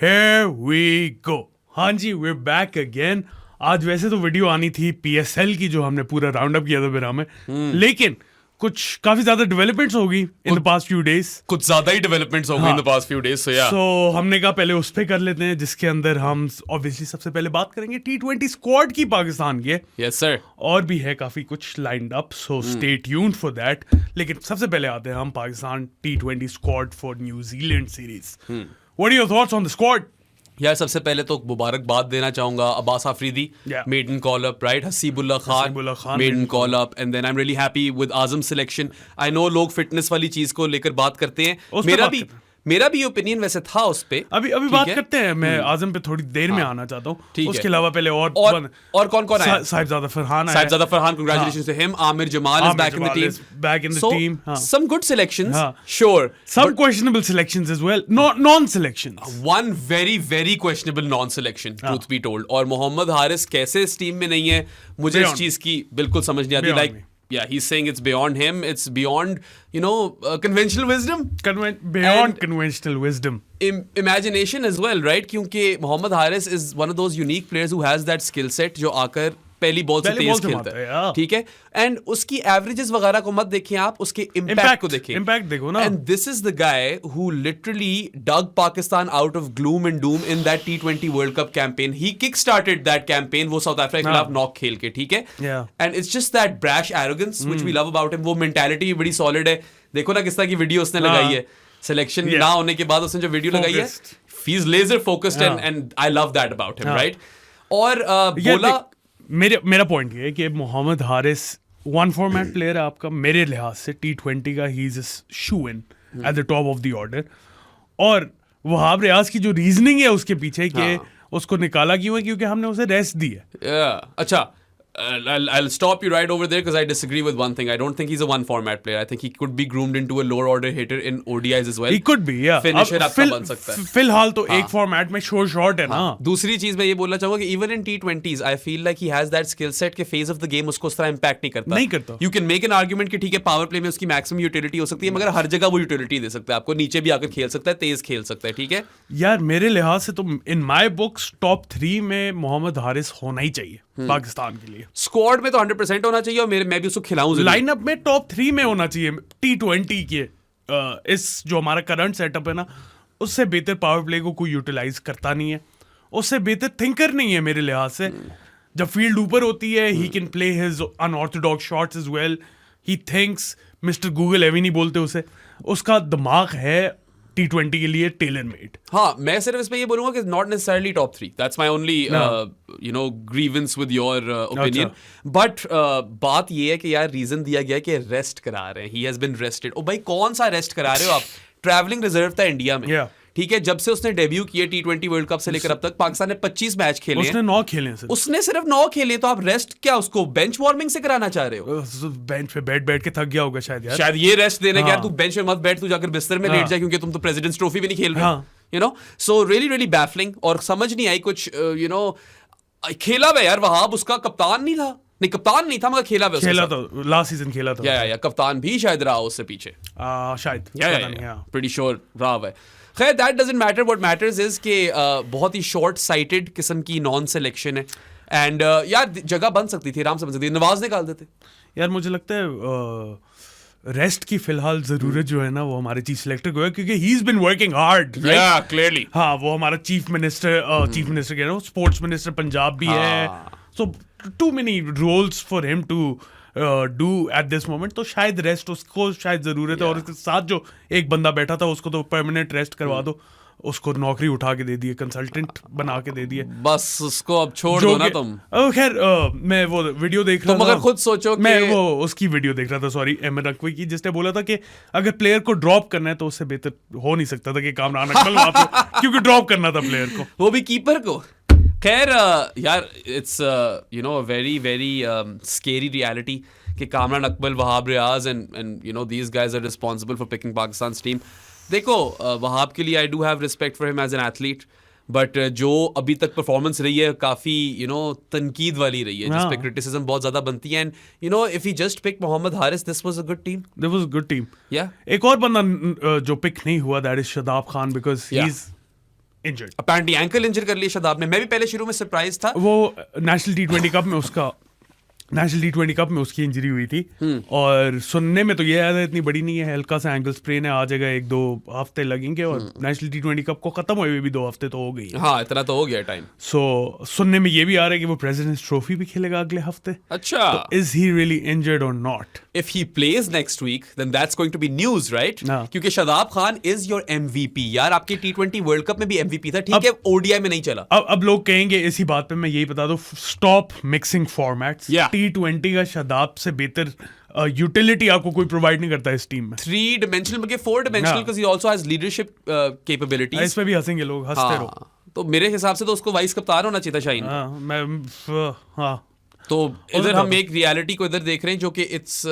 Here we go. हाँ जी, we're back again. आज वैसे तो वीडियो आनी थी PSL की जो हमने पूरा राउंड अप किया था बिना में, लेकिन कुछ काफी ज्यादा डेवलपमेंट्स हो गई in the past few days. कुछ ज्यादा ही डेवलपमेंट्स हो गई in the past few days. So हमने कहा पहले उस पे कर लेते हैं, जिसके अंदर हम ऑब्वियसली सबसे पहले बात करेंगे T20 स्क्वाड की पाकिस्तान के. Yes sir. और भी है काफी कुछ lined up, so stay tuned for that. लेकिन सबसे पहले आते हैं हम Pakistan T20 squad for New Zealand series. What are your thoughts on the squad? यार सबसे पहले तो मुबारकबाद देना चाहूंगा Abbas Afridi, maiden call up, right? Haseebullah Khan maiden call up, and then I am really happy with Azam selection. I know लोग फिटनेस वाली चीज को लेकर बात करते हैं, मेरा भी ओपिनियन वैसे था उस पे. अभी बात करते हैं. मैं आजम पे थोड़ी देर में आना चाहता हूँ. उसके अलावा पहले और कौन आया? Sahibzada Farhan. Congratulations to him. Aamir Jamal is back in the team. Some good selections, sure. Some questionable selections as well. Non-selections. One very very questionable non-selection, truth be told. और मोहम्मद हारिस कैसे इस टीम में नहीं है, मुझे इस चीज की बिल्कुल समझ नहीं आती. Like yeah, he's saying it's beyond him. It's beyond, conventional wisdom. Beyond conventional wisdom. Imagination as well, right? क्योंकि Mohammad Haris is one of those unique players who has that skill set जो आकर पहली बॉल से तेज खेलता है. ठीक है. एंड उसकी एवरेजेस वगैरह को मत देखिए आप, उसके इम्पैक्ट को देखिए. इम्पैक्ट देखो ना. And this is the guy who literally dug Pakistan out of gloom and doom in that T20 world cup campaign. He kick started that campaign, वो साउथ अफ्रीका के खिलाफ नॉक खेल के. ठीक है. And it's just that brash arrogance which we love about him. वो mentality भी बड़ी सॉलिड है. देखो ना किस तरह की वीडियो उसने लगाई है सिलेक्शन ना होने के बाद. उसने जो वीडियो लगाई है, he is laser focused, and I love that about him, right? और बोला मेरा पॉइंट ये है कि Mohammad Haris one format player है आपका. मेरे लिहाज से T20 का he is shoo-in at the top of the order. और वहाब रियाज की जो रीजनिंग है उसके पीछे कि उसको निकाला क्यों है, क्योंकि हमने उसे रेस्ट दी है. अच्छा, I'll stop you right over there because I disagree with one thing. I don't think he's a one format player. I think he could be groomed into a lower order hitter in ODIs as well. He could be, yeah. Finisher आपका बन सकता है. फिलहाल तो एक format में short है ना. दूसरी चीज मैं ये बोलना चाहूंगा कि even in T20s I feel like he has that skill set के phase of the game उसको उस तरह impact नहीं करता. You can make an argument कि ठीक है पावर प्ले में उसकी maximum utility हो सकती है, मगर हर जगह वो utility दे सकता है आपको. नीचे भी आकर खेल सकता है, तेज खेल सकता है. ठीक है यार, मेरे लिहाज से तो in my books टॉप 3 में मोहम्मद हारिस होना ही चाहिए पाकिस्तान के लिए. स्क्वाड में तो 100% होना चाहिए, और मैं भी उसको खिलाऊं. लाइनअप में टॉप 3 में होना चाहिए T20 के. इस जो हमारा करंट सेटअप है ना, उससे बेहतर पावर प्ले को कोई यूटिलाइज करता नहीं है. उससे बेहतर थिंकर नहीं है मेरे लिहाज से. जब फील्ड ऊपर होती है, he can play his unorthodox shots as well. He thinks. Mister Google एवी नहीं बोलते उसे. उसका दिमाग है T20 के लिए टेलर मेड. हाँ, मैं सिर्फ इसमें ये बोलूंगा कि not necessarily top 3. That's my only grievance with your opinion. But बात ये है कि यार रीजन दिया गया है कि रेस्ट करा रहे हैं. He has been rested. ओ भाई, कौन सा रेस्ट करा रहे हो आप? ट्रैवलिंग रिजर्व था इंडिया में. ठीक है, जब से उसने डेब्यू किया T20 वर्ल्ड कप से लेकर अब तक पाकिस्तान ने 25 मैच खेले. उसने 9 खेले हैं. उसने सिर्फ 9 खेले, तो आप रेस्ट क्या उसको बेंच वार्मिंग से कराना चाह रहे हो? बेंच पे बैठ के थक गया होगा शायद. यार शायद ये रेस्ट देने का, तू बेंच पे मत बैठ, तू जाकर बिस्तर में लेट जा, क्योंकि तुम तो प्रेसिडेंट्स ट्रॉफी भी नहीं खेल रहे. So really baffling. और समझ नहीं आई कुछ. खेला हुआ यार वहाब, उसका कप्तान नहीं था. नहीं, कप्तान नहीं था मगर खेला था. लास्ट सीजन खेला था. या कप्तान भी शायद रहा उससे पीछे. शायद. प्रीटी श्योर रहा है. खैर, that doesn't matter. What matters is कि बहुत ही शॉर्ट साइटेड किस्म की नॉन सिलेक्शन है. एंड यार जगह बन सकती थी, आराम से बन सकती थी. नवाज निकाल देते. यार मुझे लगता है रेस्ट की फिलहाल जरूरत जो है ना, वो हमारे चीफ सिलेक्टर को है, क्योंकि he is been working hard. Clearly. हाँ, वो हमारा चीफ मिनिस्टर कह रहा हूँ, स्पोर्ट्स मिनिस्टर पंजाब भी है. So too many roles for him to do at this moment. तो शायद रेस्ट उसको शायद जरूरत है. और उसके साथ जो एक बंदा बैठा था, उसको तो परमानेंट रेस्ट करवा दो. उसको नौकरी उठा के दे दिए, कंसल्टेंट बना के दे दिए. बस उसको अब छोड़ दो ना तुम. खैर, मैं वो वीडियो देख रहा था. मगर खुद सोचो मैं वो उसकी वीडियो देख रहा था, सॉरी, अहमद नकवी की, जिसने बोला था कि अगर प्लेयर को ड्रॉप करना है तो उससे बेहतर हो नहीं सकता था कि कामरान अकमल वहां पे, क्योंकि ड्रॉप करना था प्लेयर को, वो भी कीपर को. खैर यार, it's very very scary reality कि Kamran Akmal, Wahab Riaz and these guys are responsible for picking Pakistan team. देखो, वहाब के लिए I do have respect for him as an athlete, but जो अभी तक परफॉर्मेंस रही है काफी तनकीद वाली रही है, जिस पे क्रिटिसिज्म बहुत ज्यादा बनती है. And if he just pick Mohammad Haris, this was a good team. This was a good team. या एक और बंदा जो पिक नहीं हुआ, that is Shadab Khan, because he is injured. Apparently ankle injure कर लिया शादाब ने। मैं भी पहले शुरू में सरप्राइज था। वो नेशनल T20 कप में उसकी इंजरी हुई थी, और सुनने में तो ये आया था इतनी बड़ी नहीं है, हल्का सा एंकल स्प्रेन है, आ जाएगा, 1-2 हफ्ते लगेंगे, और नेशनल T20 कप को खत्म हुए भी 2 हफ्ते तो हो गई। हाँ, इतना तो हो गया टाइम। सो सुनने में ये भी आ रहा है कि वो प्रेसिडेंट्स ट्रॉफी भी खेलेगा अगले हफ्ते। अच्छा, इज ही रियली इंजर्ड और not? if he plays next week then that's going to be news, right? हाँ। क्योंकि Shadab Khan is your MVP यार। आपके T20 वर्ल्ड कप में भी MVP था, ठीक है, ODI में नहीं चला। अब लोग कहेंगे इसी बात पे मैं यही बता दूं, stop mixing formats. Yeah. T20 का शादाब से बेहतर यूटिलिटी आपको कोई प्रोवाइड नहीं करता इस टीम में। 3 dimensional बल्कि 4 dimensional हाँ। because he also has leadership capabilities। इस पे भी हंसेंगे लोग, हंसते रहो। हाँ, तो मेरे हिसाब से तो उसको वाइस कप्तान होना चाहिए था शाहीन। हाँ तो इधर हम एक रियलिटी को इधर देख रहे हैं जो कि इट्स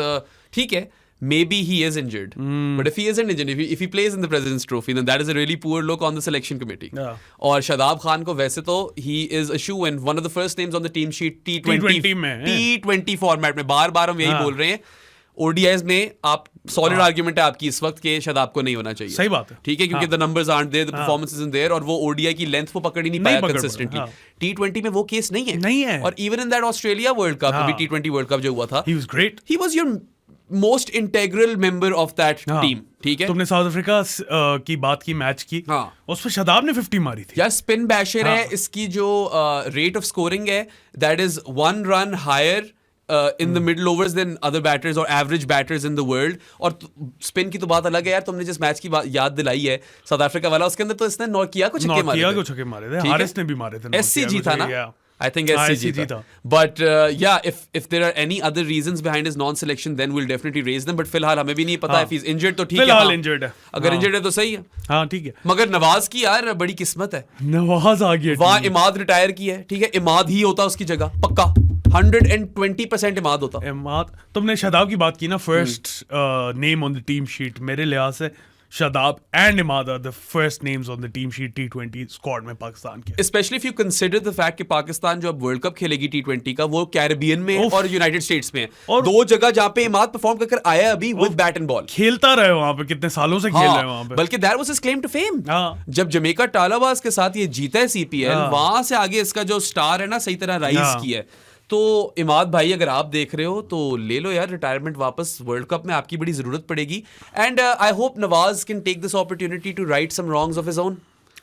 ठीक है, maybe he is injured, but if he isn't injured, if he plays in the President's Trophy, then that is a really poor look on the selection committee. Yeah. और शादाब खान को वैसे तो he is a shoe-in, one of the first names on the team sheet T20 में, T20 format में। बार हम यही बोल रहे हैं। ODIs में आप सॉलिड आर्ग्यूमेंट है आपकी इस वक्त के शादाब को नहीं होना चाहिए। सही बात है, ठीक है, क्योंकि the numbers aren't there, the performance isn't there, और वो ODI की लेंथ वो पकड़ ही नहीं पाया कंसिस्टेंटली। T20 में वो केस नहीं है। और even in that Australia world cup, अभी T20 वर्ल्ड कप जो हुआ था, he was great. he was your most integral member of that team, ठीक है। तुमने साउथ अफ्रीका की बात की, मैच की, हाँ। उस पर शादाब ने 50 मारी थी यार। स्पिन बैशर है, इसकी जो रेट ऑफ स्कोरिंग है that is 1 run higher in the middle overs than other batters or average batters in the world। और स्पिन की तो बात अलग है यार। तुमने जिस मैच की याद दिलाई है साउथ अफ्रीका वाला, उसके अंदर तो इसने नॉक किया कुछ छक्के मारे थे। हारिस ने भी मारे थे। SCG था ना? I think SCG था। But if there are any other reasons behind his non-selection, then we'll definitely raise them. But फिलहाल हमें भी नहीं पता। If he's injured तो ठीक है। फिलहाल injured है। अगर injured है तो सही है। हाँ ठीक है। मगर नवाज की यार बड़ी किस्मत है। नवाज आ गया। वहाँ इमाद रिटायर की है, ठीक है, इमाद ही होता उसकी जगह पक्का। 120% इमाद होता। इमाद, तुमने शादाब की बात की ना, first name on the team sheet, मेरे लिहाज से Shadab and Imad are the first names on the team sheet T20 squad में पाकिस्तान के। Specially if you consider the fact कि पाकिस्तान जो अब वर्ल्ड कप खेलेगी T20 का, वो कैरेबियन में और यूनाइटेड स्टेट्स में है, और 2 जगह जहां पे इमाद परफॉर्म कर आया अभी विद बैट एंड बॉल। खेलता रहे वहां पे, कितने सालों से खेल रहे हैं वहां पे। बल्कि that was his claim to fame. जब जमैका टालाबाज के साथ ये जीता है CPL, वहां से आगे इसका जो स्टार है ना सही तरह राइज किया है। तो इमाद भाई अगर आप देख रहे हो तो ले लो यार रिटायरमेंट वापस, वर्ल्ड कप में आपकी बड़ी जरूरत पड़ेगी। And I hope Nawaz can take this opportunity to right some wrongs of his own.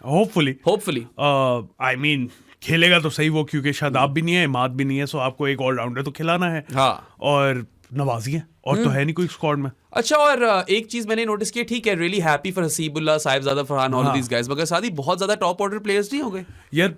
Hopefully I mean खेलेगा तो सही वो, क्योंकि शादाब भी नहीं है, इमाद भी नहीं है, सो आपको एक ऑलराउंडर तो खिलाना है। हाँ, और नवाजी है, और तो है नहीं कोई स्क्वाड में। अच्छा, और एक चीज मैंने नोटिस की, ठीक है, really happy for Hasibullah, Sahibzada Farhan, all these guys, मगर साथ ही बहुत ज्यादा टॉप ऑर्डर प्लेयर्स नहीं हो गए यार।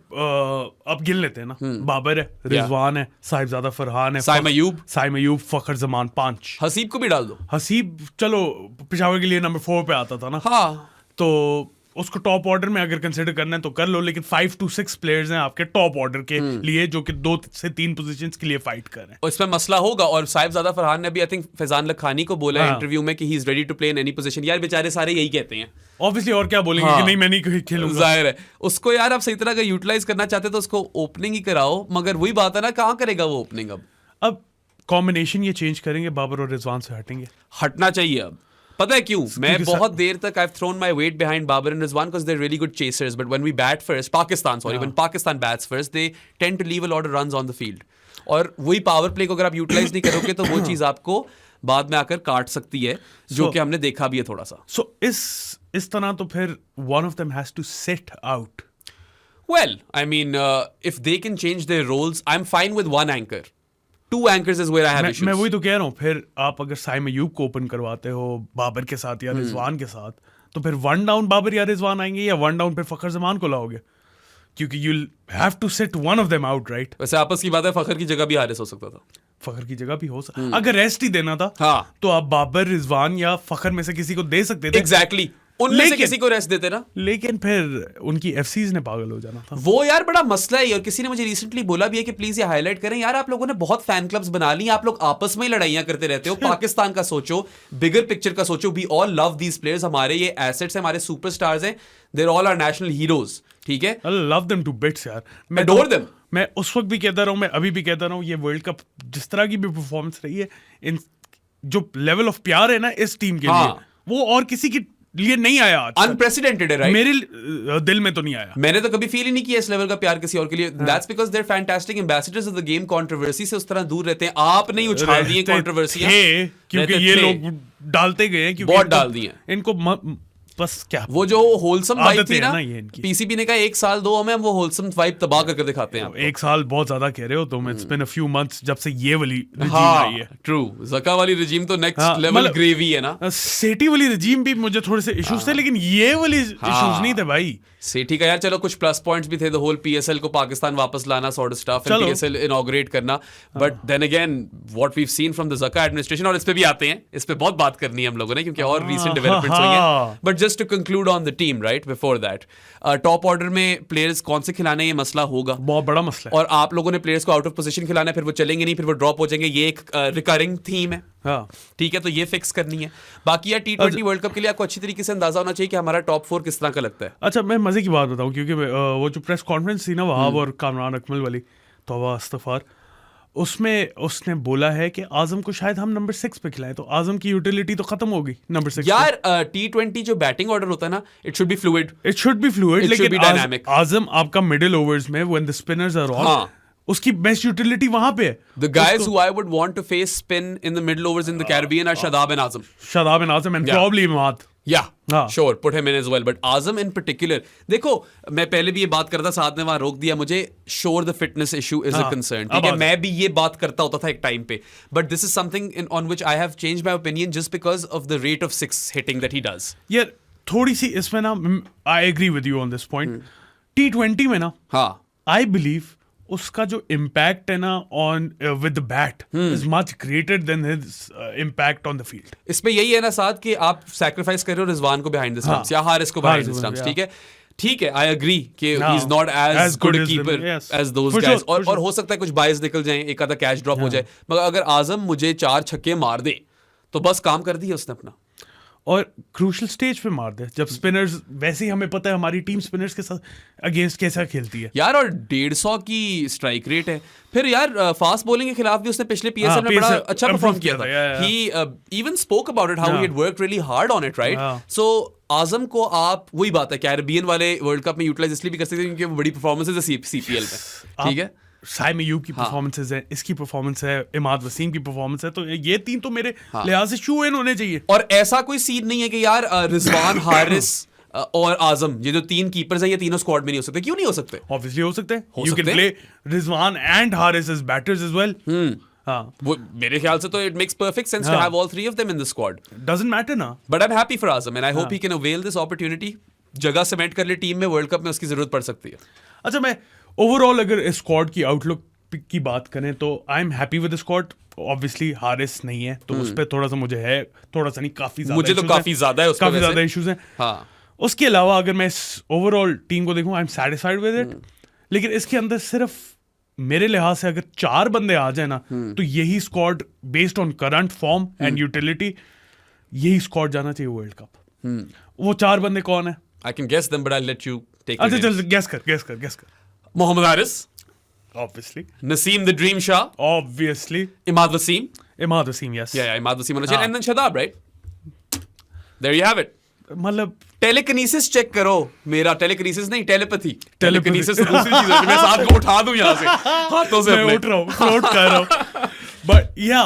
अब गिन लेते हैं ना, बाबर है, रिजवान है, साहिबजादा फरहान है, साइम अयूब, फखर जमान, 5। हसीब को भी डाल दो। हसीब चलो पेशावर के लिए नंबर 4 पे आता था ना। हाँ, तो उसको टॉप ऑर्डर में अगर कंसिडर करना है तो कर लो, लेकिन 5 to 6 प्लेयर्स हैं आपके टॉप ऑर्डर के लिए जो कि 2 से 3 पोजीशंस के लिए फाइट कर रहे हैं। और इसमें मसला होगा। और साहिबजादा फरहान ने भी आई थिंक फैजान लखानी को बोला है इंटरव्यू में कि he is ready to play in any position. यार बेचारे सारे यही कहते हैं ऑब्वियसली, और क्या बोलेंगे कि नहीं मैं नहीं खेलूंगा। जाहिर है उसको यार आप सही तरह का यूटिलाइज करना चाहते तो उसको ओपनिंग ही कराओ, मगर वही बात है ना, कहाँ करेगा वो ओपनिंग। अब कॉम्बिनेशन ये चेंज करेंगे, बाबर और रिजवान से हटना चाहिए। अब पता है क्यों? मैं बहुत देर तक I've thrown my weight behind Babar and Rizwan because they're really good chasers, but when we bat first, when Pakistan bats first, they tend to leave a lot of runs on the field. और वही power play को अगर आप utilise नहीं करोगे तो वो चीज आपको बाद में आकर काट सकती है, जो कि हमने देखा भी है थोड़ा सा। सो इस तरह तो फिर one of them has to sit out. Well, I mean, if they can change their roles, I'm fine with 1 anchor. 2 anchors is where I have issues. मैं वही तो कह रहा हूँ, फिर आप अगर साइम अयूब को ओपन करवाते हो बाबर के साथ या रिजवान के साथ, तो फिर 1 डाउन बाबर या रिजवान आएंगे, या 1 डाउन फिर फखर जमान को लाओगे, क्योंकि you'll have to sit one of them out, right? वैसे आपस की बात है, फखर की जगह भी हारिस हो सकता था। फखर की जगह भी हो सकता, अगर रेस्ट ही देना था तो आप बाबर, रिजवान या फखर में से किसी को दे सकते थे। एग्जैक्टली, उनमें से किसी को रेस्ट देते ना। लेकिन फिर उनकी एफसीज ने पागल हो जाना था। वो यार बड़ा मसला है। और किसी ने मुझे रिसेंटली बोला भी है कि प्लीज ये हाईलाइट करें यार, आप लोगों ने बहुत फैन क्लब्स बना ली, आप लोग आपस में ही लड़ाइयां करते रहते हो। पाकिस्तान का सोचो, बिगर पिक्चर का सोचो। We all love these players, हमारे ये एसेट्स हैं, हमारे सुपरस्टार्स हैं, they are all our national heroes, ठीक है। I love them to bits यार, मैं अडोर देम। मैं उस वक्त भी कहता रहा हूं, मैं अभी भी कहता रहा हूं, ये वर्ल्ड कप जिस तरह की भी परफॉर्मेंस रही है, इन जो लेवल ऑफ प्यार है ना इस टीम के लिए, वो और किसी की लिए नहीं आया आज तक। अनप्रेसिडेंटेड है, राइट? मेरे दिल में तो नहीं आया। मैंने तो कभी फील ही नहीं किया इस लेवल का प्यार किसी और के लिए। That's because they're fantastic ambassadors of the game. Controversy से उस तरह दूर रहते हैं। आप नहीं उछाल दिए कंट्रोवर्सियां, क्योंकि ये लोग डालते गए हैं, क्योंकि बहुत डाल दिए इनको बस क्या वो जो होलसम वाइब थी ना, ये इनकी। पीसीबी ने कहा 1 साल 2 में हम वो होलसम वाइब तबाह करके दिखाते हैं। 1 साल बहुत ज्यादा कह रहे हो तुम। It's been a few months जब से ये वाली regime हाँ, आई है। ट्रू। ज़का वाली रिजीम तो नेक्स्ट हाँ, लेवल मतलब- ग्रेवी है ना। सेठी वाली रिजीम भी मुझे थोड़े से इश्यूज थे, लेकिन ये वाली इश्यूज नहीं थे भाई। सेठी का यार चलो कुछ प्लस पॉइंट्स भी थे। द होल पीएसएल को पाकिस्तान वापस लाना, सॉर्ट ऑफ स्टफ, एंड चलो। पीएसएल इनॉग्रेट करना। But then again what we have seen from the Zaka administration, और इस पे भी आते हैं, इस पे बहुत बात करनी है हम लोगों ने, क्योंकि और रीसेंट डेवलपमेंट्स हुई हैं। But just to conclude on the team, right, before that, top order में प्लेयर्स कौन से खिलाने, ये मसला होगा, बहुत बड़ा मसला है। और आप लोगों ने प्लेयर्स को आउट ऑफ पोजीशन खिलाना है, फिर वो चलेंगे नहीं, फिर वो ड्रॉप हो जाएंगे। ये एक रिकरिंग थीम है, हाँ। ठीक है, तो ये फिक्स करनी है। बाकी यार T20 वर्ल्ड कप के लिए आपको अच्छी तरीके से अंदाजा होना चाहिए कि हमारा टॉप 4 किस तरह का लगता है। अच्छा, मैं मजे की बात बताऊं, क्योंकि वो जो प्रेस कॉन्फ्रेंस थी ना वहाब और कामरान अकमल वाली, तौबा इस्तगफार, उसमें उसने बोला है कि आजम को शायद हम नंबर 6 पे खिलाएं, तो आजम की यूटिलिटी तो खत्म होगी नंबर 6 यार T20 जो बैटिंग ऑर्डर होता है ना, it should be fluid. It should be fluid, It should लेकिन be dynamic. आजम आपका मिडिल ओवर्स में when the spinners are on, हाँ। उसकी बेस्ट यूटिलिटी वहां पे है। The guys who I would want to face spin in the middle overs in the Caribbean are Shadab and Azam. Shadab and Azam and Yeah. Probably Imad. Yeah, हाँ। sure, put him in as well. But Azam in particular, देखो मैं पहले भी ये बात करता, साथ में वहां रोक दिया मुझे। Sure, the fitness issue is a हाँ, concern. अब ठीक है, आ मैं भी ये बात करता होता था एक टाइम पे, but this is something on which I have changed my opinion just because of the rate of 6 hitting that he does. यार थोड़ी सी इसमें ना, I agree with you on this point. T20 में ना, हाँ, आई बिलीव उसका जो इम्पैक्ट है ना on with the bat is much greater than his impact on the field. इसमें यही है ना साथ कि आप सैक्रिफाइस कर रहे हो रिजवान को बिहाइंड द स्टंप्स या हारिस को बिहाइंड द स्टंप्स। ठीक है, ठीक है, आई अग्री कि he is not as good a keeper as those guys, और हो सकता है कुछ बायस निकल जाए, एक आधा कैच ड्रॉप हो जाए, मगर अगर आजम मुझे 4 छक्के मार दे तो बस काम कर दिया उसने अपना। और क्रूशल स्टेज पे मार दे, जब स्पिनर्स, वैसे ही हमें पता है हमारी टीम स्पिनर्स के साथ अगेंस्ट कैसा खेलती है यार, और 150 की स्ट्राइक रेट है। फिर यार फास्ट बॉलिंग के खिलाफ भी उसने पिछले पीएसएल में बड़ा अच्छा परफॉर्म किया था। He even spoke about it how he had worked really hard on it, right? So Azam को आप, वही बात है, कैरिबियन वाले वर्ल्ड कप में यूटिलाइज इसलिए भी कर सकते हैं क्योंकि वो बड़ी परफॉर्मेंस है सीपीएल में। ठीक है, साइम अयूब की परफॉर्मेंसेस है, इसकी परफॉर्मेंस है, इमाद वसीम की परफॉर्मेंस है, तो ये 3 तो मेरे लिहाज से शू इन होने चाहिए। और ऐसा कोई सीन नहीं है कि यार रिजवान, हारिस और आजम, ये जो 3 कीपर्स हैं, ये तीनों स्क्वाड में नहीं हो सकते। क्यों नहीं हो सकते? ऑब्वियसली हो सकते हैं। हो यू सकते कैन हैं। Play Rizwan and Haris as batters as well. हाँ, वो मेरे ख्याल से तो it makes perfect sense to have all 3 of them in the squad. Doesn't matter ना। But I am happy for Azam and I hope he can avail this opportunity. जगह cement कर ले टीम में, वर्ल्ड कप में उसकी जरूरत पड़ सकती है। अच्छा, मैं ओवरऑल अगर इस स्क्वाड की आउटलुक की बात करें तो आई am happy with the squad. Obviously Haris नहीं है तो उस पर थोड़ा सा मुझे है, थोड़ा सा नहीं, काफी ज्यादा मुझे तो issues हैं। काफी ज्यादा है, काफी ज्यादा इश्यूज हैं। हाँ, उसके अलावा अगर मैं इस ओवरऑल टीम को देखूं, I am satisfied with it. लेकिन इसके अंदर सिर्फ मेरे लिहाज से अगर 4 बंदे आ जाए ना, तो यही squad based on current form and utility, यही स्क्वाड जाना चाहिए वर्ल्ड कप। वो 4 बंदे कौन है? I can guess them but I let you take अच्छा इट। चल, गेस कर। Mohammad Haris, obviously Naseem the dream Shah, Imad Wasim, Imad Wasim, yes. Yeah Imad Wasim होना चाहिए, and then Shadab, right? There you have it. मतलब टेलीकिनेसिस चेक करो मेरा, टेलीकिनेसिस नहीं, टेलीपैथी। टेलीकिनेसिस तो दूसरी चीज है, मैं साथ को उठा दूं यहां से हाथों से, मैं उठ रहा हूं, फ्लोट कर रहा हूं। बट या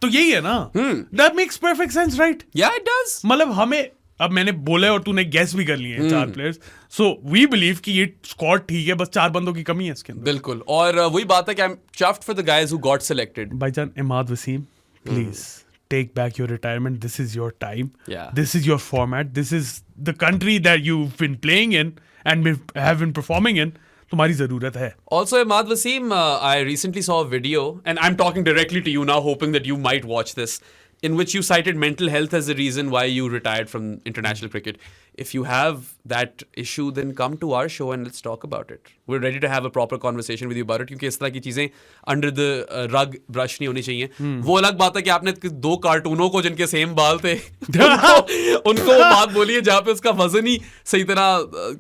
तो यही है ना, that makes perfect sense, right? या इट डज। मतलब हमें, अब मैंने बोला और तूने गेस भी कर लिए हैं 4 प्लेयर्स, सो वी बिलीव कि ये स्क्वाड ठीक है, बस 4 बंदों की कमी है इसके अंदर। बिल्कुल, और वही बात है कि I am chuffed for the guys who got selected. भाईजान Imad Wasim, please take back your retirement. This is your time. Yeah. This is your format. This is the country that you've been playing in and have been performing in. तुम्हारी जरूरत है. Also, Imad Wasim, I recently saw a video, and I'm talking directly to you now, hoping that you might watch this, in which you cited mental health as the reason why you retired from international cricket. if you have that issue, then come to our show and let's talk about it. We're ready to have a proper conversation with you about it, क्योंकि इस तरह की चीजें under the rug brush नहीं होनी चाहिए. वो अलग बात है कि आपने 2 कार्टूनों को जिनके सेम बाल थे उनको बात बोली है जहाँ पे उसका वजन ही सही तरह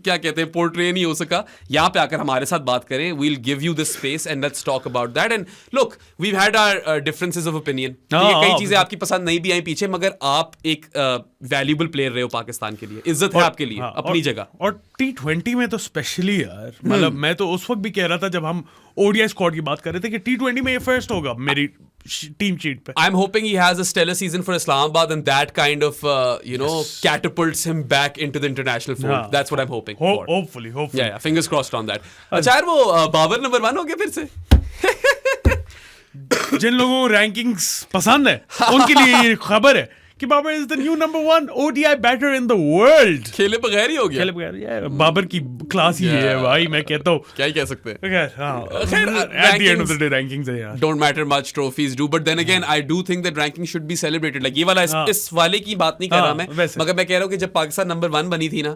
क्या कहते हैं पोर्ट्रे नहीं हो सका. यहाँ पे आकर हमारे साथ बात करें. We'll give you this space and let's talk about that. And look, we've had our differences of opinion. कई चीजें आपकी पसंद नहीं भी आई पीछे, मगर आप एक वैल्यूबल प्लेयर रहे हो पाकिस्तान के लिए. इज्जत है आपके लिए अपनी जगह. और T20 में तो स्पेशली यार, मतलब मैं तो उस वक्त भी कह रहा था जब हम ओडीआई स्क्वाड की बात कर रहे थे कि T20 में ये फर्स्ट होगा मेरी टीम शीट पे. I'm hoping he has a stellar season for Islamabad and that kind of catapults him back into the international fold. हाँ. That's what I'm hoping for. Hopefully. Yeah, fingers crossed on that. अच्छा यार, वो Babar number 1 हो गया फिर से. जिन लोगों को रैंकिंग्स पसंद है उनके लिए ये खबर है कि Babar is the new number 1 ODI batter in the world. खेले बगैर ही हो गया. खेले बगैर यार, बाबर की क्लास ही है भाई, मैं कहता हूँ. क्या ही कह सकते हैं. At the end of the day rankings है यार. Don't matter much, trophies do, but then again I do think that ranking should be celebrated. Like ये वाला इस वाले की बात नहीं कर रहा मैं, मगर मैं कह रहा हूँ कि जब पाकिस्तान नंबर 1 बनी थी ना,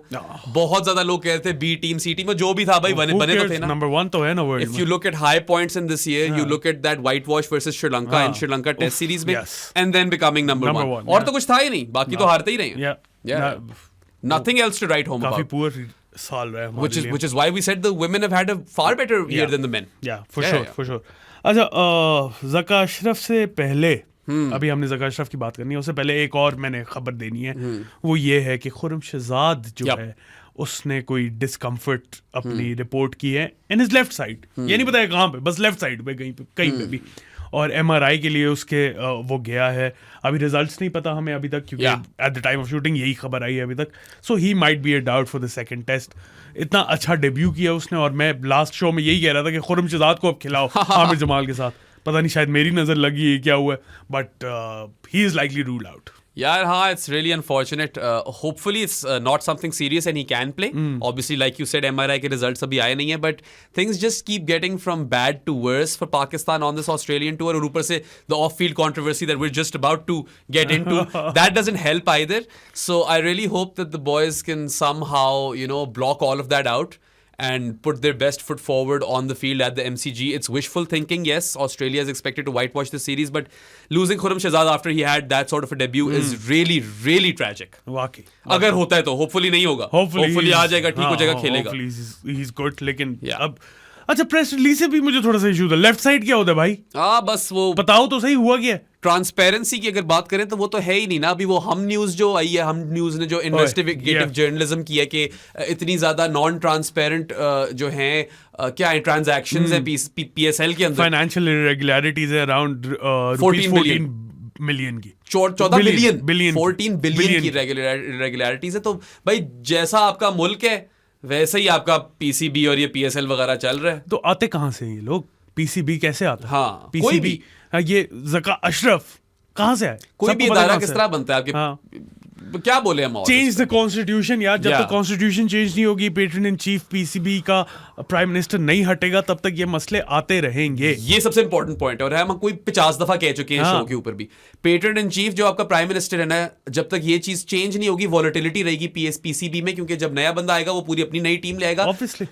बहुत ज्यादा लोग कह रहे थे B टीम C टीम में जो भी था भाई बने तो थे ना. नंबर 1 तो है ना world. If you look at high points in this year, you look at that whitewash versus Sri Lanka in Sri Lanka Test series में, and then becoming number 1. और तो कुछ था ही नहीं, बाकी तो हारते ही रहे हैं. Yeah. Nothing else to write home काफी about. पूर साल रहा है हमारे लिए. Which is why we said the women have had a far better year than the men. Yeah, for sure. अच्छा, ज़का अशरफ से पहले, अभी हमने ज़का अशरफ की बात करनी है, उससे पहले एक और मैंने खबर देनी है. वो ये है कि खुर्रम शहजाद जो है उसने कोई डिस्कम्फर्ट अपनी रिपोर्ट की है इन हिज लेफ्ट साइड. ये नहीं बताया कहाँ पे, बस लेफ्ट साइड पे कहीं पे भी. और MRI के लिए उसके वो गया है. अभी रिजल्ट्स नहीं पता हमें अभी तक, क्योंकि at the time of shooting यही खबर आई है अभी तक. So he might be a doubt for the second test. इतना अच्छा डेब्यू किया उसने, और मैं लास्ट शो में यही कह रहा था कि खुर्रम शहजाद को अब खिलाओ आमिर जमाल के साथ. पता नहीं शायद मेरी नजर लगी है क्या हुआ, but he is likely ruled out. Yeah, it's really unfortunate. Hopefully it's not something serious and he can play. Obviously, like you said, MRI के results अभी आए नहीं है, but things just keep getting from bad to worse for Pakistan on this Australian tour. और ऊपर से the off-field controversy that we're just about to get into, that doesn't help either. So I really hope that the boys can somehow, block all of that out and put their best foot forward on the field at the MCG. It's wishful thinking. Yes, Australia is expected to whitewash the series, but losing Khurram Shahzad after he had that sort of a debut is really, really tragic. वाकई. अगर होता है तो hopefully नहीं होगा. Hopefully आ जाएगा, ठीक हो जाएगा, खेलेगा. Hopefully he's good, लेकिन अब अच्छा, प्रेस रिलीज से भी मुझे थोड़ा सा इशू था. लेफ्ट साइड क्या होता है भाई? बस वो बताओ तो सही, हुआ क्या? ट्रांसपेरेंसी की अगर बात करें तो वो तो है ही नहीं ना. अभी वो हम न्यूज जो आई है, हम न्यूज ने जो इन्वेस्टिगेटिव जर्नलिज्म किया कि इतनी ज्यादा नॉन ट्रांसपेरेंट जो हैं क्या है ट्रांजैक्शंस हैं PSL के अंदर. फाइनेंशियल इरेगुलरिटीज है अराउंड 14 मिलियन की. 14 बिलियन 14 बिलियन की इरेगुलरिटीज है. तो भाई जैसा आपका मुल्क है वैसे ही आपका PCB और ये PSL वगैरह चल रहा है. तो आते कहाँ से ये लोग? PCB कैसे आता? हाँ, PCB ये ज़का अशरफ कहाँ से आए? कोई भी इदारा किस तरह बनता है आपके? क्या बोले हम? चेंज द कॉन्स्टिट्यूशन यार. जब तक कॉन्स्टिट्यूशन चेंज नहीं होगी, पेट्रन इन चीफ PCB का प्राइम मिनिस्टर नहीं हटेगा, तब तक ये मसले आते रहेंगे. ये सबसे इंपॉर्टेंट पॉइंट है, और हम कोई 50 दफा कह चुके हैं शो के ऊपर भी. पेट्रन इन चीफ जो आपका प्राइम मिनिस्टर है ना, जब तक ये चीज चेंज नहीं होगी, वॉलेटिलिटी रहेगी PCB में. क्योंकि जब नया बंदा आएगा वो पूरी अपनी नई टीम ले आएगा.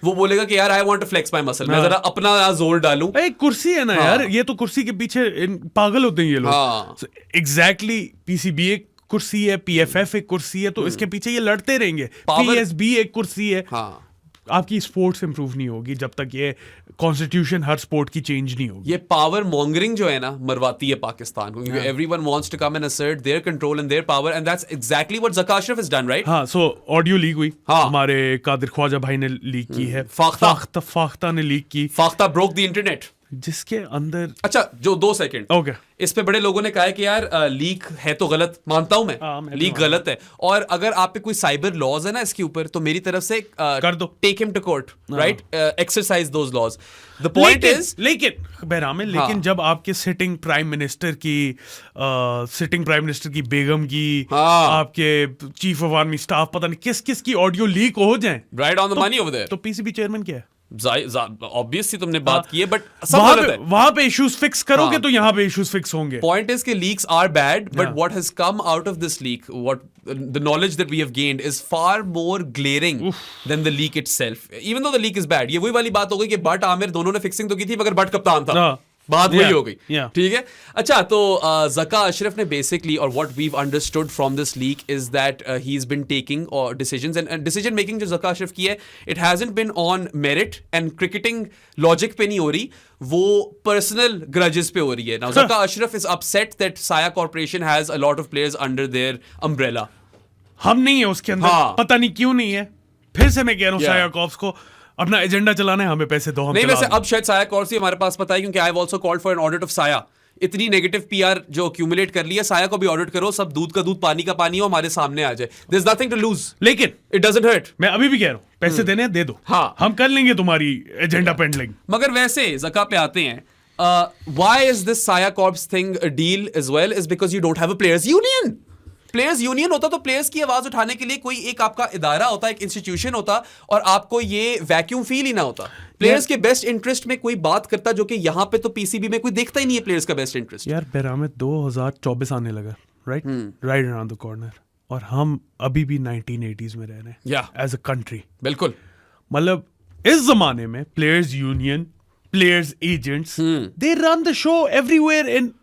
वो बोलेगा कि यार I want to flex my muscle, मैं जरा अपना जोर डालूं. एक कुर्सी है ना यार, ये तो कुर्सी के पीछे पागल होते हैं ये लोग. एग्जैक्टली. PCB एक कुर्सी है, PFF एक कुर्सी है, तो इसके पीछे ये लड़ते रहेंगे. PSB एक कुर्सी है. आपकी स्पोर्ट्स इंप्रूव नहीं होगी जब तक ये कॉन्स्टिट्यूशन हर स्पोर्ट की चेंज नहीं होगी. ये पावर मॉन्गरिंग जो है ना, मरवाती है पाकिस्तान को, क्योंकि everyone wants to come and assert their control and their power, and that's exactly what Zaka Ashraf has done, right? हाँ, सो ऑडियो लीक हुई. हमारे कादिर ख्वाजा भाई ने लीक की है. फाख्ता ने लीक की. फाख्ता ब्रोक द इंटरनेट, जिसके अंदर अच्छा जो 2 सेकंड ओके इस पे बड़े लोगों ने कहा है कि यार लीक है तो गलत, मानता हूं मैं लीक गलत है. और अगर आप पे कोई साइबर लॉज है ना इसके ऊपर, तो मेरी तरफ से कर दो, take him to court, right? Exercise those laws. The point is, लेकिन बहराम, लेकिन जब आपके सिटिंग प्राइम मिनिस्टर की बेगम की, आपके चीफ ऑफ आर्मी स्टाफ, पता नहीं किस किस की ऑडियो लीक हो जाए, right on the money over there, तो PCB चेयरमैन क्या है? ऑब्वियसली तुमने बात की है, बट सब गलत है। वहां पे इश्यूज फिक्स करोगे तो यहाँ पे इश्यूज फिक्स होंगे। Point is that leaks are bad, but what has come out of this leak, what the knowledge that we have gained is far more glaring than the leak itself. Even though the leak is bad, ये वही वाली बात हो गई कि but Aamir दोनों ने fixing तो की थी मगर बट कप्तान था। बात वही हो गई। ठीक है। अच्छा, तो ज़का अशरफ ने बेसिकली, और what we've understood from this leak is that he is been taking decisions, and decision making जो ज़का अशरफ की है, it hasn't been on merit and cricketing logic पे नहीं हो रही, वो पर्सनल ग्रजेस पे हो रही है। Now Zaka Ashraf is upset that Saya corporation has a lot of players under their umbrella. हम नहीं है उसके अंदर, पता नहीं क्यों नहीं है। फिर से मैं कह रहा हूँ साया कॉर्प्स को अपना एजेंडा चलाना है, हमें पैसे दो, हम नहीं। वैसे अब शायद साया कॉर्प्स हमारे पास पता है, क्योंकि I have also called for an audit of साया। इतनी नेगेटिव पीआर जो अक्यूमुलेट कर लिया, साया को भी ऑडिट करो, सब दूध का दूध पानी का पानी हो, हमारे सामने आ जाए। There is nothing to lose, लेकिन इट डजंट हर्ट। मैं अभी भी कह रहा हूं, पैसे देने हैं, दे दो। हाँ, हम कर लेंगे तुम्हारी एजेंडा पेंडलिंग। मगर वैसे ज़का पे आते हैं, why is this Saya corps thing deal as well is because you don't have a players union. Players union होता तो प्लेयर्स की आवाज उठाने के लिए कोई एक आपका इदारा होता, एक इंस्टीट्यूशन होता, और आपको ये वैक्यूम फील ही ना होता। प्लेयर्स के बेस्ट इंटरेस्ट में कोई बात करता, जो कि यहाँ पे तो पीसीबी में कोई देखता ही नहीं है प्लेयर्स का बेस्ट इंटरेस्ट। यार बेरामद 2024 आने लगा, right right around the corner, और हम अभी भी 1980s में रह रहे हैं एज अ कंट्री। बिल्कुल, मतलब इस जमाने में players union, players agents, they run the show everywhere, in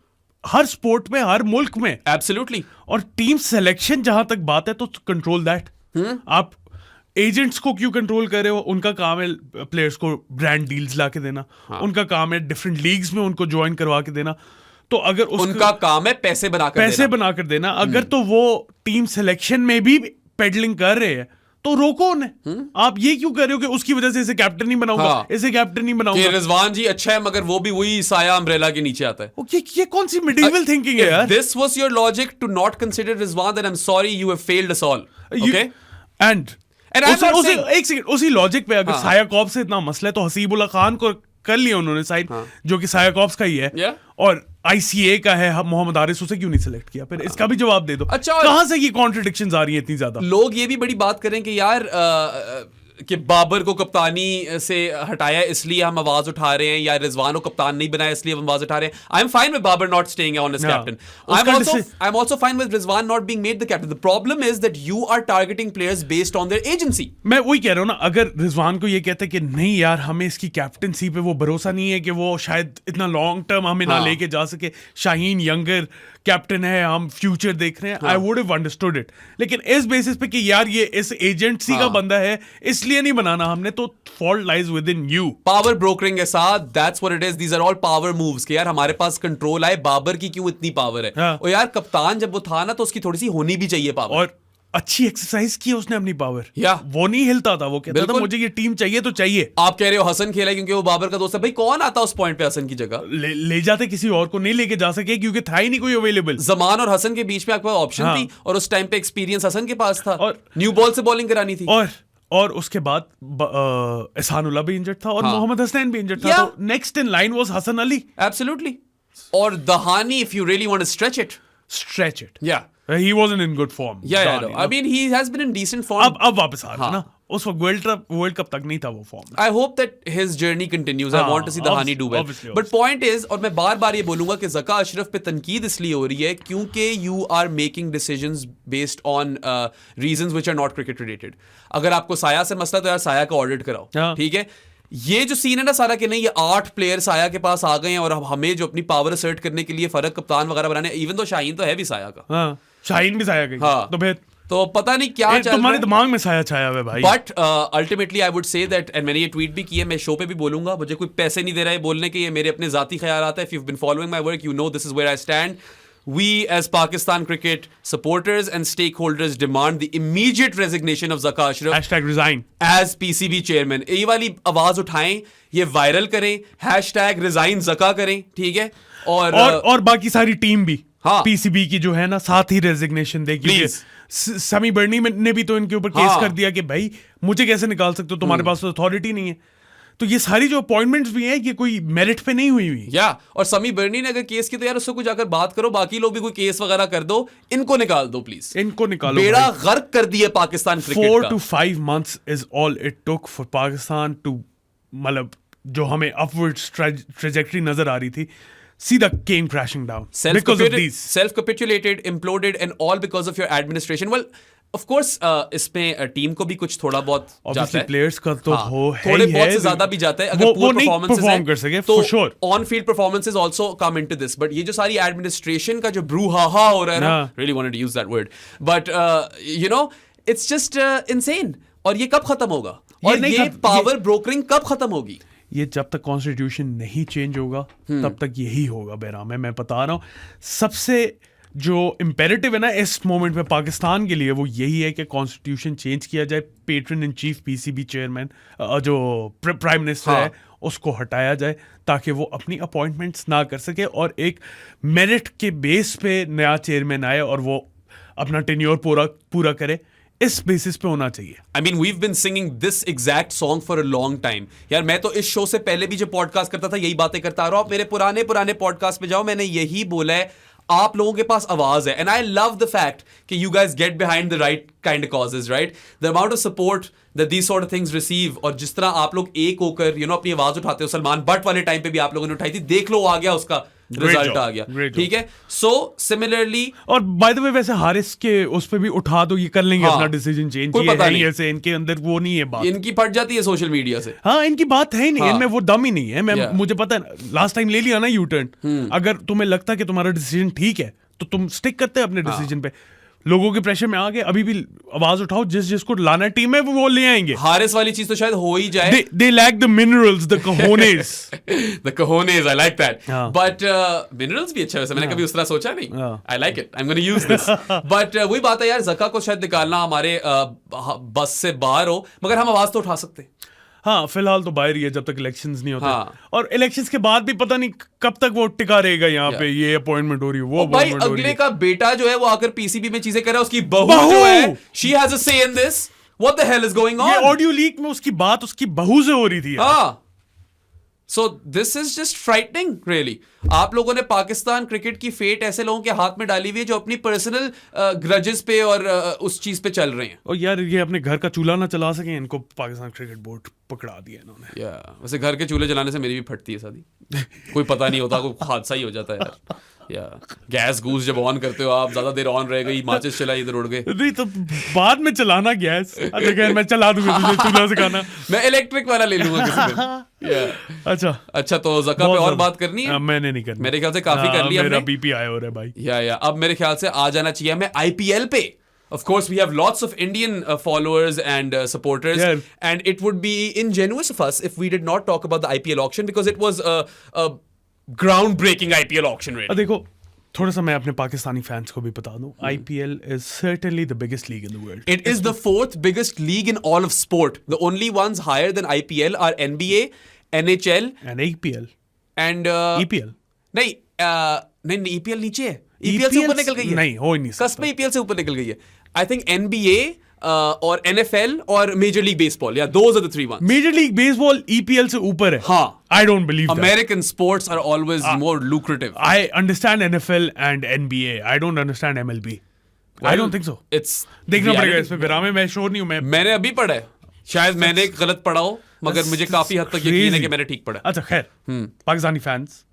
her sport में, हर मुल्क में। एब्सोल्युटली। और टीम सिलेक्शन जहां तक बात है तो कंट्रोल दैट। आप एजेंट्स को क्यों कंट्रोल कर रहे हो? उनका काम है प्लेयर्स को ब्रांड डील्स ला के देना। उनका काम है डिफरेंट लीग्स में उनको ज्वाइन करवा के देना। तो अगर उनका काम है पैसे बनाकर देना, अगर तो वो टीम सिलेक्शन में भी पेडलिंग कर रहे हैं तो रोको उन्हें। आप ये क्यों कर रहे हो कि उसकी वजह से इसे कैप्टन नहीं बनाऊंगा, इसे कैप्टन नहीं बनाऊंगा। रिजवान जी अच्छा है, मगर वो भी वही साया अम्ब्रेला के नीचे आता है। ये कौन सी मिडिवल थिंकिंग है यार? This was your logic to not consider Rizwan, then I am sorry, you have failed us all. Okay, and एक सेकंड, उसी लॉजिक पे अगर साया कॉर्प्स से इतना मसला है तो हसीबुल्लाह खान को कर लिया उन्होंने साइन, जो कि साया कॉर्प्स का ही है, और आईसीए का है मोहम्मद आरिस, उसे क्यों नहीं सिलेक्ट किया? फिर इसका भी जवाब दे दो। अच्छा, कहां से ये कॉन्ट्रडिक्शंस आ रही है इतनी ज्यादा? लोग ये भी बड़ी बात करें कि यार कि बाबर को कप्तानी से हटाया इसलिए हम आवाज उठा रहे हैं, या रिजवान को कप्तान नहीं बनाया इसलिए हम आवाज उठा रहे हैं। I am fine with Babar not staying on as captain. I am also fine with Rizwan not being made the captain. The problem is that you are targeting players based on their agency. मैं वही कह रहा हूं ना, अगर रिजवान को ये कहते हैं कि नहीं यार हमें इसकी कैप्टनसी पे वो भरोसा नहीं है कि वो शायद इतना लॉन्ग टर्म हमें ना लेके जा सके, शाहीन यंगर कैप्टन है, हम फ्यूचर देख रहे हैं, I would have understood it. लेकिन इस बेसिस पे कि यार ये इस एजेंसी का बंदा है इसलिए नहीं बनाना हमने, तो fault lies within you. Power brokering के साथ, that's what it is, these are all power moves कि यार हमारे पास कंट्रोल आए। बाबर की क्यों इतनी पावर है? और यार कप्तान जब वो था ना, तो उसकी थोड़ी सी होनी भी चाहिए पावर। और अच्छी एक्सरसाइज की उसने अपनी पावर, या वो नहीं हिलता था, वो कहता था मुझे ये टीम चाहिए तो चाहिए। आप कह रहे हो हसन खेला क्योंकि वो बाबर का दोस्त है, भाई कौन आता उस पॉइंट पे हसन की जगह? ले जाते किसी और को, नहीं लेके जा सके क्योंकि था ही नहीं कोई अवेलेबल। जमान और हसन के बीच में आपके पास ऑप्शन थी, और उस टाइम पे एक्सपीरियंस हसन के पास था, और न्यू बॉल से बॉलिंग करानी थी। और उसके बाद एहसानुल्लाह भी इंजर्ड था, और मोहम्मद हसनैन भी इंजर्ड था, तो next in line was Hasan Ali. Absolutely. और Dahani, if you really want to stretch it, या he wasn't in good form. Yeah, no. I mean, he has been in decent form. अब वापस आ गया ना, उस वक्त वर्ल्ड कप तक नहीं था वो form. I hope that his journey continues. I want to see Dahani do well. But point is, और मैं बार-बार ये बोलूंगा कि ज़का अशरफ पे तनकीद इसलिए हो रही है क्योंकि you are making decisions based on reasons which are not cricket related. अगर आपको साया से मसला तो यार साया का ऑडिट कराओ, ठीक है? ये जो सीन है ना सारा कि नहीं, ये 8 प्लेयर साया के पास आ गए हैं और अब हमें जो अपनी पावर असर्ट करने के लिए फर्क कप्तान वगैरह बनाने, इवन तो शाहीन तो है भी साया का, शाहीन भी साया का, तो फिर तो पता नहीं क्या चल रहा है। तुम्हारे दिमाग में साया छाया हुआ है भाई। But ultimately I would say that, and मैंने ये ट्वीट भी किया, मैं शो पे भी बोलूंगा, मुझे कोई पैसे नहीं दे रहा है बोलने के, ये मेरे अपने जाती ख्यालात है। If you have been following my work, you know this is where I stand. We as Pakistan cricket supporters and stakeholders demand the immediate resignation of Zaka Ashraf #resign as PCB chairman। ये वाली आवाज उठाएं, ये वायरल करें, #resign Zaka करें, ठीक है? और बाकी सारी टीम भी पीसीबी की जो है ना, साथ ही रेजिग्नेशन दे। क्योंकि समी बर्नी ने भी तो इनके ऊपर केस कर दिया कि भाई मुझे कैसे निकाल सकते हो, तुम्हारे पास तो अथॉरिटी नहीं है। तो ये सारी जो अपॉइंटमेंट्स भी हैं, ये कोई मेरिट पे नहीं हुई हुई। या और समी बर्नी ने अगर केस की तो यार उससे कुछ जाकर बात करो, बाकी लोग भी कोई केस वगैरह कर दो, इनको निकाल दो प्लीज, इनको निकालो। बेड़ा गर्क कर दिए पाकिस्तान क्रिकेट का। 4 to 5 months is all it took for Pakistan to मतलब जो हमें अपवर्ड ट्रेजेक्टरी नजर आ रही थी, सीधा came crashing down because of these. Self-capitulated, imploded, and all because of your administration. Well, of course, इसमें टीम को भी कुछ थोड़ा बहुत जाता Obviously है. players का तो हाँ, हो है थोड़े ही बहुत है. से ज्यादा भी जाता है. अगर वो poor नहीं performances perform हैं, कर सके तो for sure. on-field performances also come into this. But ये जो सारी administration का जो brouhaha हो रहा है ना, हाँ. really wanted to use that word. But you know, it's just insane. और ये कब खत्म होगा? और नहीं ये power brokering कब खत्म होगी? ये जब तक कॉन्स्टिट्यूशन नहीं चेंज होगा तब तक यही होगा बेराम है. मैं बता रहा हूँ, सबसे जो इम्पेरेटिव है ना इस मोमेंट में पाकिस्तान के लिए, वो यही है कि कॉन्स्टिट्यूशन चेंज किया जाए. Patron in chief PCB chairman जो प्राइम मिनिस्टर हाँ. है उसको हटाया जाए ताकि वो अपनी अपॉइंटमेंट्स ना कर सके और एक मेरिट के बेस पे नया चेयरमैन आए और वो अपना टेन्योर पूरा करे. इस बेसिस पे होना चाहिए. I mean, we've been singing this exact song for a long time. यार मैं तो इस शो से पहले भी जो पॉडकास्ट करता था यही बातें करता आ रहा हूं. आप मेरे पुराने पॉडकास्ट पे जाओ, मैंने यही बोला है, आप लोगों के पास आवाज है. And I love the fact कि you guys get behind the right kind of causes, right? The amount of support that these sort of things receive, और जिस तरह आप लोग एक होकर अपनी आवाज उठाते हो. सलमान बट वाले टाइम पे भी आप लोगों ने उठाई थी, देख लो आ गया उसका रिजल्ट job. आ गया. Great job. ठीक है. सो सिमिलरली, और बाय द वे वैसे हारिस के उस पे भी उठा दो, ये कर लेंगे हाँ. अपना डिसीजन चेंज. कोई पता नहीं. ऐसे इनके अंदर वो नहीं है बात. इनकी फट जाती है सोशल मीडिया से. हाँ, इनकी बात है ही नहीं. हाँ. इनमें वो दम ही नहीं है. Yeah. मुझे पता है, लास्ट टाइम ले लिया ना यू टर्न. अगर तुम्हें लगता है कि तुम्हारा डिसीजन ठीक है तो तुम स्टिक करते हैं अपने डिसीजन पे. लोगों के प्रेशर में आ गए, अभी भी आवाज उठाओ. जिसको लाना टीम है वो ले आएंगे. हारिस वाली चीज तो शायद हो ही जाए. They lack the minerals, the cojones. The cojones, I like that. हाँ. But minerals भी अच्छा है वैसे, मैंने कभी उस तरह सोचा नहीं. हाँ. I like it. I'm going to use this. But वही बात है यार, ज़का को शायद निकालना हमारे बस से बाहर हो, मगर हम आवाज तो उठा सकते हैं. हाँ, फिलहाल तो बाहर ही है जब तक इलेक्शंस नहीं होते. हाँ. और इलेक्शंस के बाद भी पता नहीं कब तक वो टिका रहेगा यहाँ पे. ये अपॉइंटमेंट हो रही है, वो और भाई अपॉइंटमेंट हो रही अगले है. का बेटा जो है वो आकर पीसीबी में चीजें कर रहा है, उसकी बहू जो है, she has a say in this. What the hell is going on? ये ऑडियो लीक में उसकी बात उसकी बहू से हो रही थी यार. हाँ. So this is just frightening, really. आप लोगों ने पाकिस्तान क्रिकेट की फेट ऐसे लोगों के हाथ में डाली हुई है जो अपनी पर्सनल ग्रजेस पे और उस चीज पे चल रहे हैं. और यार ये अपने घर का चूल्हा ना चला सके, इनको पाकिस्तान क्रिकेट बोर्ड पकड़ा दिया इन्होंने. वैसे घर के चूल्हे जलाने से मेरी भी फटती है शादी. कोई पता नहीं होता, कोई हादसा ही हो जाता है यार. गैस गूस जब ऑन करते हो आप, ज्यादा देर ऑन रह गई, माचिस चलाई, इधर उड़ गए. नहीं तो बाद में चलाना गैस. अच्छा खैर, मैं चला दूंगा तुझे चूल्हा सिखाना. मैं इलेक्ट्रिक वाला ले लूंगा किसी दिन. अच्छा तो ज़का पे और बात करनी है? मैंने नहीं करनी. मेरे ख्याल से काफी कर लिया मेरा हमने. बीपी आया हो रहा है भाई. या अब मेरे ख्याल से आ जाना चाहिए हमें आईपीएल पे. Of course, we have lots of Indian followers and supporters, Yeah. and it would be ingenuous of us if we did not talk about the IPL auction, because it was a groundbreaking IPL auction, really. देखो, थोड़ा सा मैं अपने Pakistani fans को भी बता दूं, IPL is certainly the biggest league in the world. It is the fourth biggest league in all of sport. The only ones higher than IPL are NBA, NHL, And APL, and EPL. नहीं EPL नीचे है. EPL से ऊपर निकल गई है. नहीं, हो ही नहीं कस्प में EPL से ऊपर निकल गई है. I think NBA और NFL और Major League Baseball. Yeah, those are the three ones. Major League Baseball EPL से ऊपर है. हाँ. I don't believe that. American sports are always more lucrative. I understand NFL and NBA. I don't understand MLB. I don't think so. It's देखना पड़ेगा reality. इस पे. फिर मैं श्योर नहीं हूँ. मैं मैंने अभी पढ़ा है. शायद मैंने गलत पढ़ा हो, मगर मुझे काफी हद तक यकीन है कि मैंने ठीक पढ़ा. अच्छा खैर, पाकिस्तानी फैंस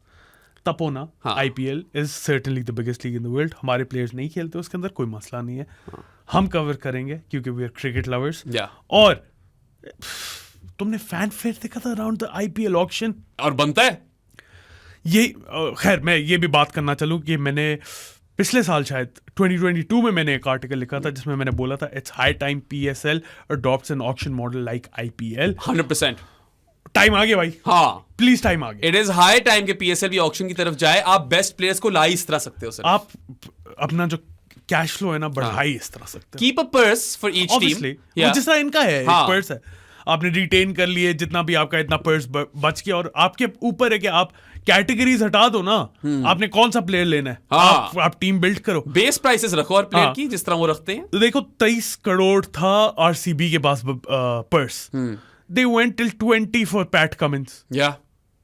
तपोना, हाँ. IPL is certainly the biggest league in the world. हमारे प्लेयर्स नहीं खेलते उसके अंदर, कोई मसला नहीं है. हम कवर करेंगे क्योंकि we are cricket lovers. Yeah. और तुमने फैन फेयर देखा था अराउंड द IPL ऑक्शन? और बनता है. ये खैर मैं ये भी बात करना चलूँ कि मैंने पिछले साल शायद 2022 में मैंने एक आर्टिकल लिखा था जिसमें मैंने बोला था it's high time PSL adopts an auction model like IPL. 100%. Time आ गया भाई. हाँ. प्लीज टाइम आ गया. इट इज हाई टाइम के PSL भी ऑक्शन की तरफ जाए. आप बेस्ट प्लेयर्स को ला ही इस तरह सकते हो सर. आप अपना जो कैश फ्लो है ना बढ़ाई इस तरह सकते हो. Keep a purse for each Obviously, team. वो जिस तरह इनका है, हाँ. एक पर्स है, आपने रिटेन कर लिए जितना भी आपका, इतना पर्स बच गया. और आपके ऊपर है कि आप कैटेगरीज हटा दो ना. आपने कौन सा प्लेयर लेना है. हाँ. आप टीम बिल्ड करो. बेस प्राइसेस रखो और प्लेयर हाँ. की जिस तरह वो रखते हैं. तो देखो 23 करोड़ था RCB के पास purse. They went till 20 for Pat Cummins. या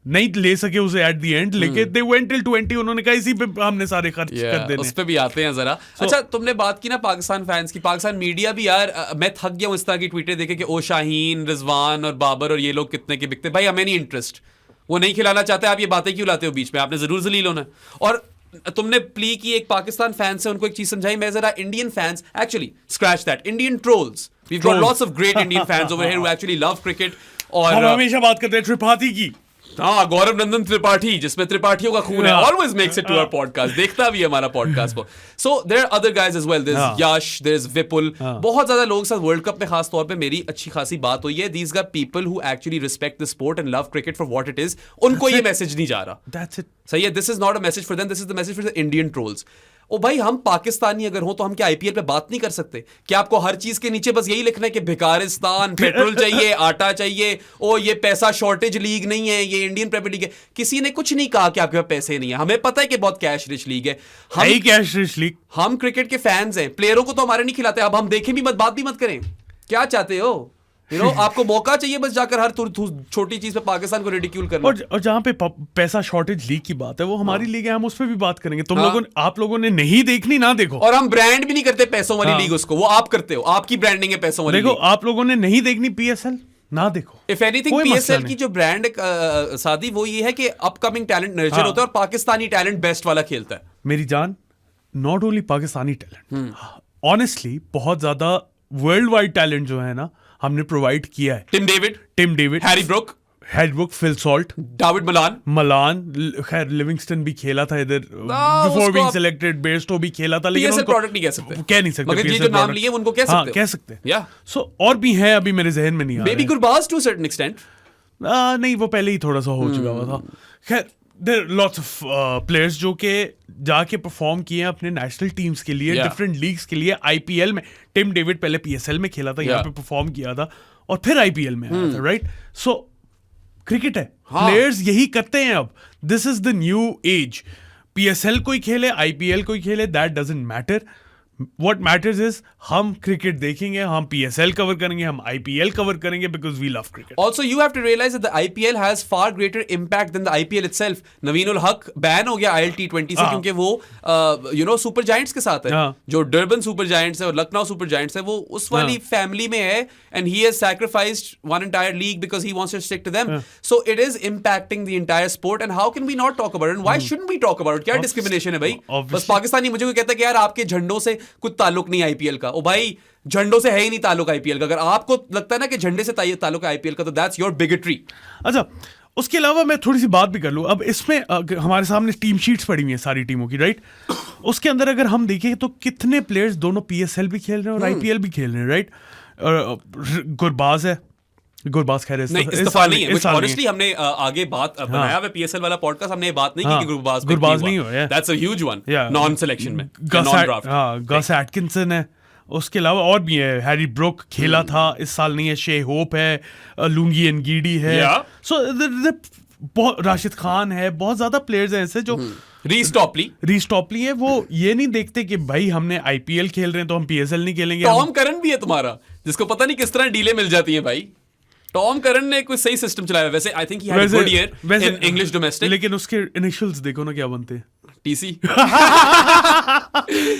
नहीं ले सके उसे एट द एंड, लेकिन दे वेंट टिल 20, उन्होंने कहा इसी पे हमने सारे खर्च कर देने। उस पे भी आते हैं जरा। अच्छा, तुमने बात की ना पाकिस्तान फैंस की, पाकिस्तान मीडिया भी यार, मैं थक गया हूं इस तरह की ट्वीटें देखे कि ओ शाहीन, रिजवान और बाबर और ये लोग कितने के बिकते। भाई हमें नहीं इंटरेस्ट, वो नहीं खिलाना चाहते, आप ये बातें क्यों लाते हो बीच में? आपने जरूर जलील होना है। और तुमने प्ली की एक पाकिस्तान फैंस से, उनको एक चीज समझाई। मैं जरा Indian fans, actually scratch that, Indian trolls, we've got lots of great Indian fans over here who actually love cricket। और हम हमेशा बात करते हैं त्रिपाठी की। हाँ, गौरव नंदन त्रिपाठी, जिसमें त्रिपाठियों का खून है, always makes it to our podcast, देखता भी है हमारा पॉडकास्ट को। So there are other guys as well, there is Yash, there is Vipul, बहुत ज्यादा लोगों के साथ वर्ल्ड कप में खास तौर पे मेरी अच्छी खासी बात हुई है। These are people who actually respect the sport and love cricket for what it is. उनको ये मैसेज नहीं जा रहा। That's it. सही है, this is not a message for them, this is the message for the Indian trolls. ओ भाई, हम पाकिस्तानी अगर हो तो हम क्या आईपीएल पे बात नहीं कर सकते? क्या आपको हर चीज के नीचे बस यही लिखना है कि भिकारिस्तान, पेट्रोल चाहिए, आटा चाहिए, ओ ये पैसा शॉर्टेज लीग नहीं है, ये इंडियन प्रीमियर लीग है? किसी ने कुछ नहीं कहा कि आपके पास पैसे नहीं है। हमें पता है कि बहुत कैश रिच लीग है। हम कैश रिच लीग, हम क्रिकेट के फैंस हैं, प्लेयरों को तो हमारे नहीं खिलाते। अब हम देखें भी मत, बात भी मत करें। क्या चाहते हो? You know, आपको मौका चाहिए बस जाकर हर छोटी चीज पे पाकिस्तान को रिडिक्यूल करना। और जहां पे पैसा शॉर्टेज लीग की बात है, वो हमारी लीग है, हम उस पे भी बात करेंगे। तुम लोगों, आप लोगों ने नहीं देखनी, ना देखो। और हम ब्रांड भी नहीं करते पैसों वाली लीग, उसको वो आप करते हो, आपकी ब्रांडिंग है पैसों वाली देखो, लीग। आप लोगों ने नहीं देखनी पीएसएल, ना देखो। इफ एनीथिंग पीएसएल की जो ब्रांड सादी, वो ये है कि अपकमिंग टैलेंट नर्चर होता है और पाकिस्तानी टैलेंट बेस्ट वाला खेलता है। मेरी जान, not only Pakistani talent, honestly बहुत ज्यादा वर्ल्ड वाइड टैलेंट जो है ना, हमने प्रोवाइड किया है। Tim David, Harry Brook, Phil Salt, David Malan, खैर लिविंगस्टन भी खेला था इधर बिफोर बीइंग सिलेक्टेड, बेयरस्टो भी खेला था, लेकिन पीएसएल प्रोडक्ट नहीं कह सकते, कह नहीं सकते। मगर ये जो नाम लिए उनको कह सकते हो। कह सकते हैं। सो और भी हैं, अभी मेरे जहन में नहीं आ रहे। Baby Gurbaz to certain extent, नहीं, वो पहले ही थोड़ा सा हो चुका हुआ था। खैर, देयर लॉट्स ऑफ प्लेयर्स जो कि जाके परफॉर्म किए हैं अपने नेशनल टीम्स के लिए, डिफरेंट लीग्स के लिए। आईपीएल में टिम डेविड पहले पीएसएल में खेला था, यहाँ पे परफॉर्म किया था, और फिर आईपीएल में आया था, राइट? सो क्रिकेट है, प्लेयर्स यही करते हैं अब। This is the new age. PSL कोई खेले, आईपीएल कोई खेले, that doesn't matter. What matters is हम क्रिकेट देखेंगे, हम PSL कवर करेंगे, हम IPL कवर करेंगे, because we love cricket. Also, you have to realize that the IPL has far greater impact than the IPL itself. Naveen ul Haq ban हो गया IL T20 से, क्योंकि वो सुपर जायंट्स के साथ है। जो डर्बन सुपर जायंट्स है और लखनऊ सुपर जायंट्स है, वो उस वाली फैमिली में है, and he has sacrificed one entire league because he wants to stick to them. So it is impacting the entire sport, and how can we not talk about it? And why shouldn't we talk about it? क्या discrimination है भाई? बस पाकिस्तानी मुझे कोई कहता है कि यार आपके झंडों से कुछ ताल्लुक नहीं आईपीएल का। ओ भाई, झंडों से है ही नहीं ताल्लुक आईपीएल का। अगर आपको लगता है ना कि झंडे से ताल्लुक है आईपीएल का, तो दैट्स योर बिगेट्री। अच्छा, उसके अलावा मैं थोड़ी सी बात भी कर लूं। अब इसमें हमारे सामने टीम शीट्स पड़ी हुई हैं सारी टीमों की, राइट? उसके अंदर अगर हम देखें तो कितने प्लेयर्स दोनों पीएसएल भी खेल रहे हैं और आईपीएल भी खेल रहे हैं, राइट? गुरबाज है, गुरबाज खैर इस्तीफा नहीं है। ऑनेस्टली हमने आगे बात बनाया है पीएसएल वाला पॉडकास्ट, हमने बात नहीं की कि गुरबाज नहीं हुआ। That's a huge one, non selection में, नॉन ड्राफ्ट। गस एटकिंसन है, उसके अलावा और भी है। हैरी ब्रुक खेला था, इस साल नहीं है। शे होप है, लुंगी एनगीडी है, सो राशिद खान है, बहुत ज्यादा प्लेयर्स हैं ऐसे जो रीस्टॉपली है। वो ये नहीं देखते कि भाई हमने आईपीएल खेल रहे हैं तो हम पीएसएल नहीं खेलेंगे। टॉम करन भी है तुम्हारा, जिसको पता नहीं किस तरह डीले मिल जाती है भाई। टॉम करन ने कोई सही सिस्टम चलाया। वैसे आई think he had a good year in English domestic, लेकिन उसके इनिशियल्स देखो ना क्या बनते हैं, टीसी।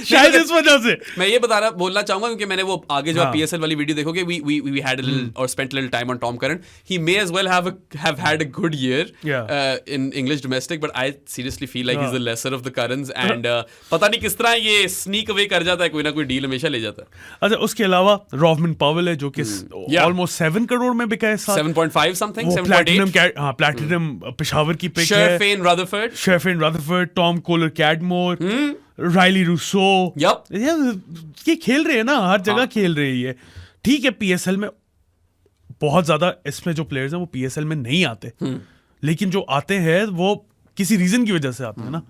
शायद इस वजह से मैं ये बोलना चाहूंगा, क्योंकि मैंने वो आगे जो पीएसएल वाली वीडियो देखोगे, we had a little or spent a little time on Tom Curran. He may as well have had a good year in English domestic, but I seriously feel like he's the lesser of the Currans, and पता नहीं किस तरह ये sneak away कर जाता है, कोई ना कोई डील हमेशा ले जाता है। अच्छा, उसके अलावा रॉवमिन पावेल है जो कि ऑलमोस्ट 7 करोड़ में बिका है, 7.5 समथिंग, 7.8। प्लैटिनम पेशावर की पिक है। Sherfane Rutherford, Tom collar Cadmore, Rilee Rossouw, ये खेल रहे हैं ना, हर जगह खेल रहे हैं ये। ठीक है, पीएसएल में बहुत ज्यादा इसमें जो प्लेयर्स हैं वो पीएसएल में नहीं आते, लेकिन जो आते हैं वो किसी रीजन की वजह से आते हैं ना,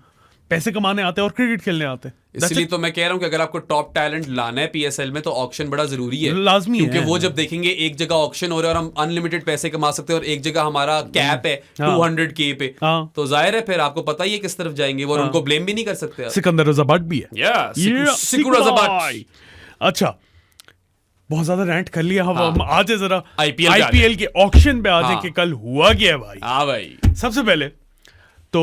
पैसे कमाने आते हैं और क्रिकेट खेलने आते हैं। इसलिए तो मैं कह रहा हूं कि अगर आपको टॉप टैलेंट लाना है पीएसएल में, तो ऑक्शन बड़ा जरूरी है, लाजमी है, क्योंकि वो जब देखेंगे एक जगह ऑक्शन हो रहा है और हम अनलिमिटेड पैसे कमा सकते हैं और एक जगह हमारा कैप है 200K पे, तो जाहिर है फिर आपको पता ही है किस तरफ जाएंगे वो, और उनको ब्लेम भी नहीं कर सकते। सिकंदर रजा भट्ट भी है। सिकू रजा भट्ट। अच्छा, बहुत ज्यादा रैंट कर लिया। हम आते जरा IPL आईपीएल के ऑक्शन पे आते हाँ। कि कल हुआ क्या है भाई। हाँ भाई, सबसे पहले तो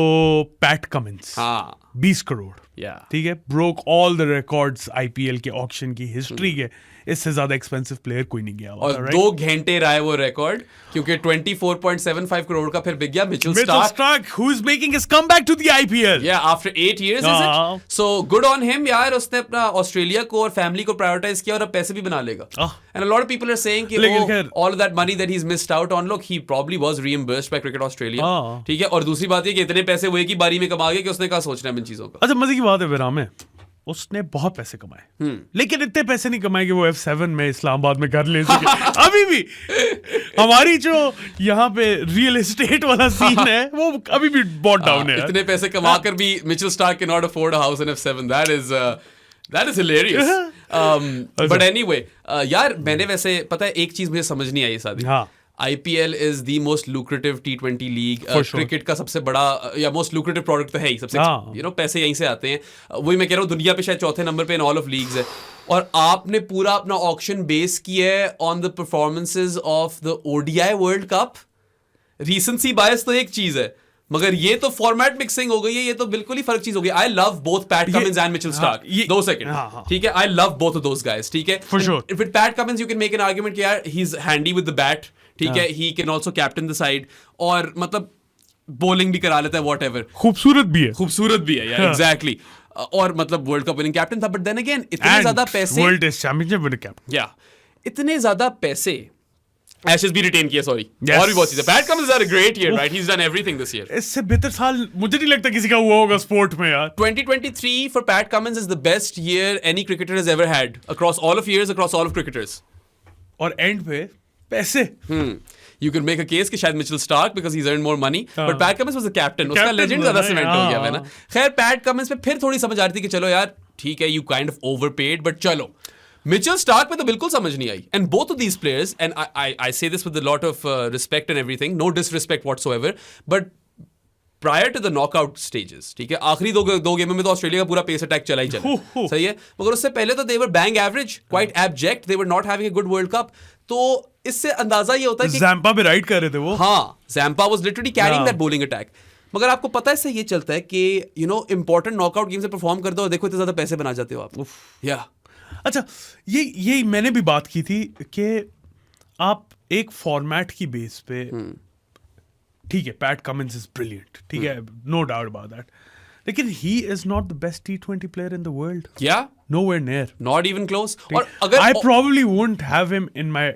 पैट कमिंस हाँ 20 करोड़, या ठीक है, broke all the records IPL के ऑक्शन की हिस्ट्री के। इससे ज्यादा एक्सपेंसिव प्लेयर कोई नहीं गया हुआ था, और right? 2 घंटे रहा है वो रिकॉर्ड, क्योंकि 24.75 करोड़ का फिर बिक गया Mitchell Mitchell Starc. Stark, who is making his comeback to the IPL. Yeah, after 8 years, is हाँ। it? So good on him, यार। उसने अपना ऑस्ट्रेलिया को और फैमिली को प्रायोरिटाइज किया और अब पैसे भी बना लेगा। Ah। And a lot of people are saying कि लेकिन oh, खैर- all of that money that he's missed out on, look, he probably was reimbursed by Cricket Australia। हाँ। ठीक है, और दूसरी बात ये कि इतने पैसे वो एक ही बारी में कमा गए कि उसने कहा सोचना है इन चीजों का। अच्छा, मजे की बात है विराम है, उसने बहुत पैसे कमाए, लेकिन इतने पैसे नहीं कमाए कि वो F7 में इस्लामाबाद में घर ले सके। अभी भी हमारी जो यहाँ पे रियल एस्टेट वाला सीन है वो अभी भी बहुत डाउन है यार। इतने पैसे कमा कर भी Mitchell Starc can not afford a house in F7। That is hilarious। But anyway, यार मैंने वैसे पता है एक चीज मुझे समझ नहीं आई शादी। हाँ। IPL is the most lucrative T20 league. For sure। Cricket का सबसे बड़ा या मोस्ट lucrative प्रोडक्ट तो है ही सबसे, हाँ। पैसे यहीं से आते हैं। वही मैं कह रहा हूँ, दुनिया पे शायद चौथे नंबर पे इन ऑल ऑफ लीग्स है। और आपने पूरा अपना ऑक्शन बेस किया है on the performances of the ODI world cup. Recency bias तो एक चीज है, मगर ये तो फॉर्मेट मिक्सिंग हो गई है, ये तो बिल्कुल ही फर्क चीज हो गई। I love both PAT Cummins and Mitchell Starc. 2 second, ठीक है, I love both of those guys, ठीक है। For sure। With PAT Cummins you can make an argument कि यार he is handy with the bat, ठीक है, he can also captain the side, और मतलब बॉलिंग भी करा लेता है, व्हाटएवर, खूबसूरत भी है, खूबसूरत भी है यार, एग्जैक्टली। और मतलब वर्ल्ड कप विनिंग कैप्टन था। बट देन अगेन इतने ज्यादा पैसे, world test championship winning captain, या इतने ज्यादा पैसे, एशेस भी रिटेन किया, सॉरी, Yes। और भी बहुत चीजें। PAT Cummins had a great year, right, he has done everything this year. इससे बेहतर साल मुझे नहीं लगता किसी का हुआ होगा स्पोर्ट में यार। 2023 for Pat Cummins is the best year any cricketer has ever had across all of years, across all of cricketers। और एंड पे पैसे, You can make a case कि शायद Mitchell Starc because he's earned more money, but Pat Cummins was the captain। उसका Captain legend बना ज्यादा है, cement हो गया हाँ। है ना। खैर पैट कमिंस पे फिर थोड़ी समझ आ रही थी कि चलो यार ठीक है, you kind of overpaid, but चलो। मिचेल स्टार्क पे तो बिल्कुल समझ नहीं आई। And both of these players, and I say this with a lot of respect and everything, no disrespect whatsoever, but prior to the knockout stages, ठीक है, आखिरी दो गेमों में तो ऑस्ट्रेलिया का पूरा पेस अटैक चला ही चला, सही है, मगर उससे पहले तो they were bang average, quite abject, they were not having a good world cup. तो इससे अंदाजा ये होता है कि ज़ैम्पा पे राइड कर रहे थे वो। हाँ, ज़ैम्पा वाज लिटरली कैरिंग हाँ। That bowling attack. मगर आपको पता है इससे ये चलता है कि you know important knockout game से परफॉर्म करते हो, देखो इतने ज्यादा पैसे बना जाते हो आप। या अच्छा, ये मैंने भी बात की थी कि आप एक फॉर्मेट की बेस पे, ठीक है, पैट कमिंस इज ब्रिलियंट, ठीक है, नो डाउट अबाउट दैट, लेकिन ही is not the best T20 player in the world, या nowhere near, not even close. और अगर I probably won't have him in my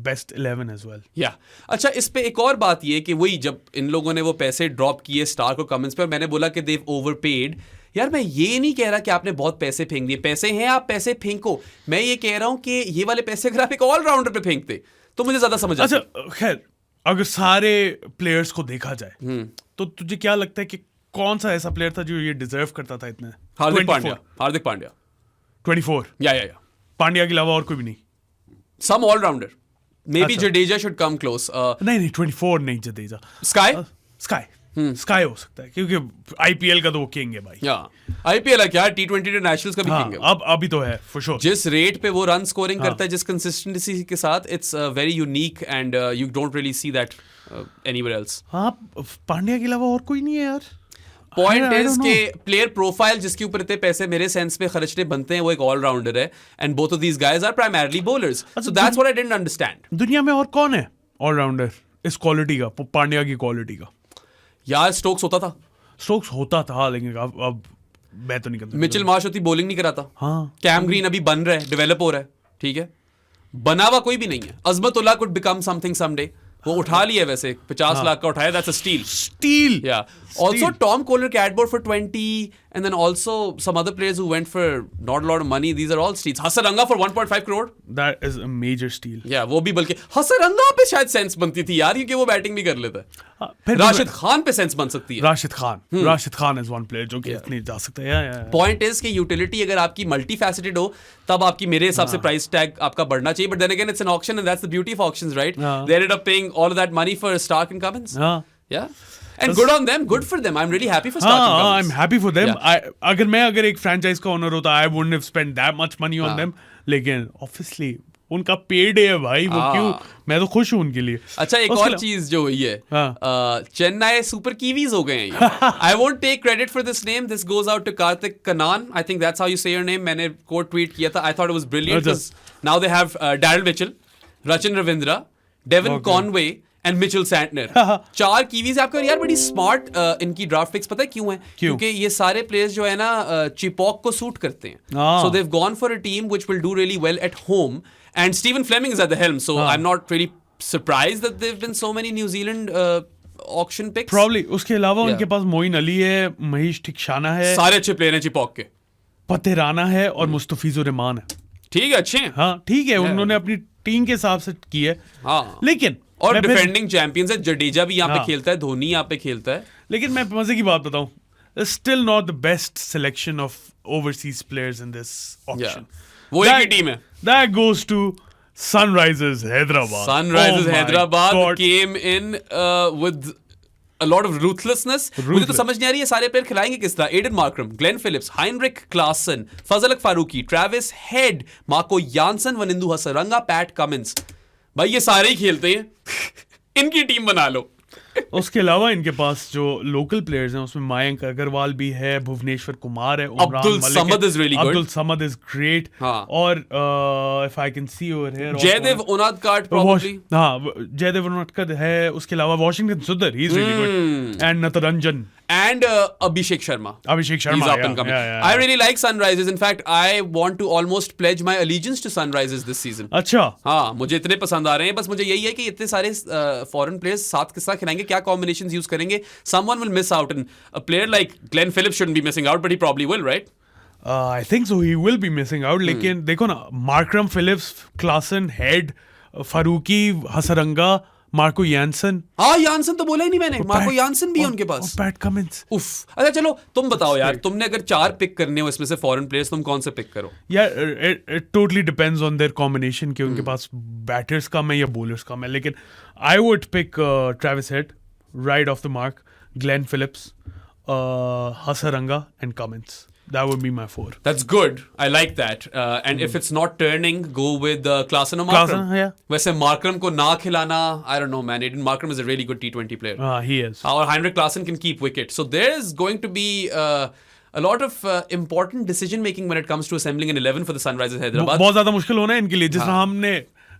best 11 as well। या अच्छा, इस पे एक और बात ये कि वही जब इन लोगों ने वो पैसे ड्रॉप किए स्टार्क और कमिंस पे, और मैंने बोला कि देव ओवरपेड, यार मैं ये नहीं कह रहा कि आपने बहुत पैसे फेंक दिए, पैसे हैं, आप पैसे फेंको। मैं ये कह रहा हूं कि ये वाले पैसे अगर आप एक ऑलराउंडर पे फेंकते तो मुझे ज्यादा समझ आता। अच्छा खैर, अगर सारे प्लेयर्स को देखा जाए तो तुझे क्या लगता है कि कौन सा ऐसा प्लेयर था जो ये डिजर्व करता था इतना? हार्दिक 24, पांड्या, हार्दिक पांड्या, 24, या पांड्या के अलावा और कोई भी नहीं? सम ऑलराउंडर, मे बी अच्छा। Jadeja should come close. नहीं 24 नहीं, जडेजा, स्काई, स्काई हो सकता है क्योंकि आईपीएल का तो वो किंग है भाई। या आईपीएल है क्या, T20 इंटरनेशनल्स का भी हाँ, किंग है। अब अभी तो है फॉर श्योर। जिस रेट पे वो रन स्कोरिंग करता है, जिस कंसिस्टेंसी के साथ, it's very unique and you don't really see that anywhere else. हाँ, पांड्या के अलावा और कोई नहीं है यार। पॉइंट I इज don't के know। प्लेयर प्रोफाइल जिसके ऊपर इतने पैसे मेरे सेंस पे खर्चने बनते हैं, वो एक ऑलराउंडर है, and both of these guys are primarily bowlers, so that's what I didn't understand. दुनिया में और कौन है ऑलराउंडर इस क्वालिटी का, पांड्या की क्वालिटी का? यार स्टोक्स होता था, स्टोक्स होता था, लेकिन अब मैं तो नहीं करता। मिचेल मार्श होती, बॉलिंग नहीं कराता। हाँ, कैम ग्रीन अभी बन रहा है, डेवलप हो रहा है, ठीक है, बना हुआ कोई भी नहीं है। Azmatullah could become something someday, वो उठा लिया वैसे 50 लाख का उठाया, that's a steel. Steel. Yeah. Also, Tom Kohler Catboard for 20, and then also some other players who went for not a lot of money. These are all steals. Hasaranga for 1.5 crore. That is a major steal। Yeah, वो भी बल्कि हसरंगा पे शायद sense बनती थी यार, क्योंकि वो बैटिंग भी कर लेता है। हाँ, फिर भी राशिद खान पे सेंस बन सकती है। Rashid Khan is one player जो कि इतनी जा सकता है। पॉइंट इज कि यूटिलिटी अगर आपकी मल्टी फैसेटेड हो, तब आपकी मेरे हिसाब से प्राइस टैग आपका बढ़ना चाहिए। But then again it's an auction, and that's the beauty of auctions, right? They ended up paying all of that money for Starc and Cummins. Yeah. And good on them, good for them. I'm really happy for Stark and हाँ, Cummins. I'm happy for them। Yeah. अगर मैं एक franchise का owner होता, I wouldn't have spent that much money on हाँ। them। लेकिन obviously उनका paid है भाई, वो हाँ। क्यों, मैं तो खुश हूँ उनके लिए। अच्छा एक उसके और अलावा- चीज जो हुई है, हाँ। चेन्नई सुपर कीवीज हो गए हैं। I won't take credit for this name, this goes out to Kartik Kanan, I think that's how you say your name. मैंने कोट ट्वीट किया था, I thought it was brilliant because now they have Daryl Mitchell, Rachin Ravindra, Devon Conway and Mitchell Santner. 4 Kiwis आपको यार, बड़ी smart इनकी draft pics, पता है क्यों है? क्योंकि ये सारे प्लेयर्स जो है ना चिपॉक को सूट करते हैं, so they have gone for a team which will do really well at home, and Stephen Fleming is at the helm, so I am not really surprised that there have been so many New Zealand auction picks. Probably उसके अलावा Yeah. उनके पास मोइन अली है, महेश ठिकशाना है, सारे अच्छे player हैं चिपॉक के। पते राना है और मुस्तफिजुर रहमान है। ठीक है, अच्छे हैं। हाँ ठीक है, उन्होंने अपनी टीम के हिसाब से की है। हाँ। लेकिन और मैं फिर- डिफेंडिंग चैंपियंस है, जडेजा भी यहाँ पे हाँ। खेलता है, धोनी यहाँ पे खेलता है। लेकिन मैं मजे की बात बताऊं, still not the best selection of overseas players in this auction. वो एक ही टीम है। That goes to Sunrisers Hyderabad. Sunrisers Oh my Hyderabad God. came in with a lot of ruthlessness. मुझे तो समझ नहीं आ रही है सारे प्लेयर खिलाएंगे किस तरह। Aiden Markram, Glenn Phillips, Heinrich Klaasen, Fazal Farooqi, Travis Head, Marco Jansen, Wanindu Hasaranga, Pat Cummins. भाई ये सारे ही खेलते हैं। इनकी टीम बना लो। उसके अलावा इनके पास जो लोकल प्लेयर्स हैं उसमें मयंक अग्रवाल भी है, भुवनेश्वर कुमार है, उमरान अब्दुल मलिक समद है, is really good. Abdul Samad is great. हाँ। और if I can see over here Jaydev Unadkat probably. हाँ जयदेव उनादकट है। उसके अलावा Washington Sundar, he is really good, and Natarajan, And Abhishek Sharma. Abhishek Sharma. He's up and coming. I really like Sunrisers. In fact, I want to almost pledge my allegiance to Sunrisers this season. अच्छा हाँ, मुझे इतने पसंद आ रहे हैं। बस मुझे यही है कि इतने सारे फॉरेन प्लेयर्स साथ के साथ खिलाएंगे, क्या कॉम्बिनेशंस यूज करेंगे। Someone will miss out, and a player like Glenn Phillips shouldn't be missing out, but he probably will, right? I think so he will be missing out. लेकिन देखो ना, Markram, Phillips, Klaasen, Head, Farooqi, Hasaranga, Marco Jansen, हाँ, Jansen तो बोला ही नहीं मैंने। Marco Jansen भी है उनके पास। PAT Cummins. उफ। अच्छा चलो तुम बताओ यार, तुमने अगर 4 पिक करने हो इसमें से फॉरेन प्लेयर्स, तुम कौन से पिक करो? यार it totally depends on their combination कि उनके पास बैटर्स कम है या बॉलर्स कम है। लेकिन I would pick Travis Head, right off the mark, Glenn Phillips, Hasaranga and Cummins. That would be my 4. That's good. I like that. And if it's not turning, go with Klaasen or Markram. Klaasen, yeah. वैसे Markram को ना खिलाना, I don't know, man. Aiden Markram is a really good T20 player. He is. Or Heinrich Klaasen can keep wicket. So there is going to be a lot of important decision making when it comes to assembling an 11 for the Sunrisers Hyderabad. बहुत ज्यादा मुश्किल होना है इनके लिए। जिस तरह हमने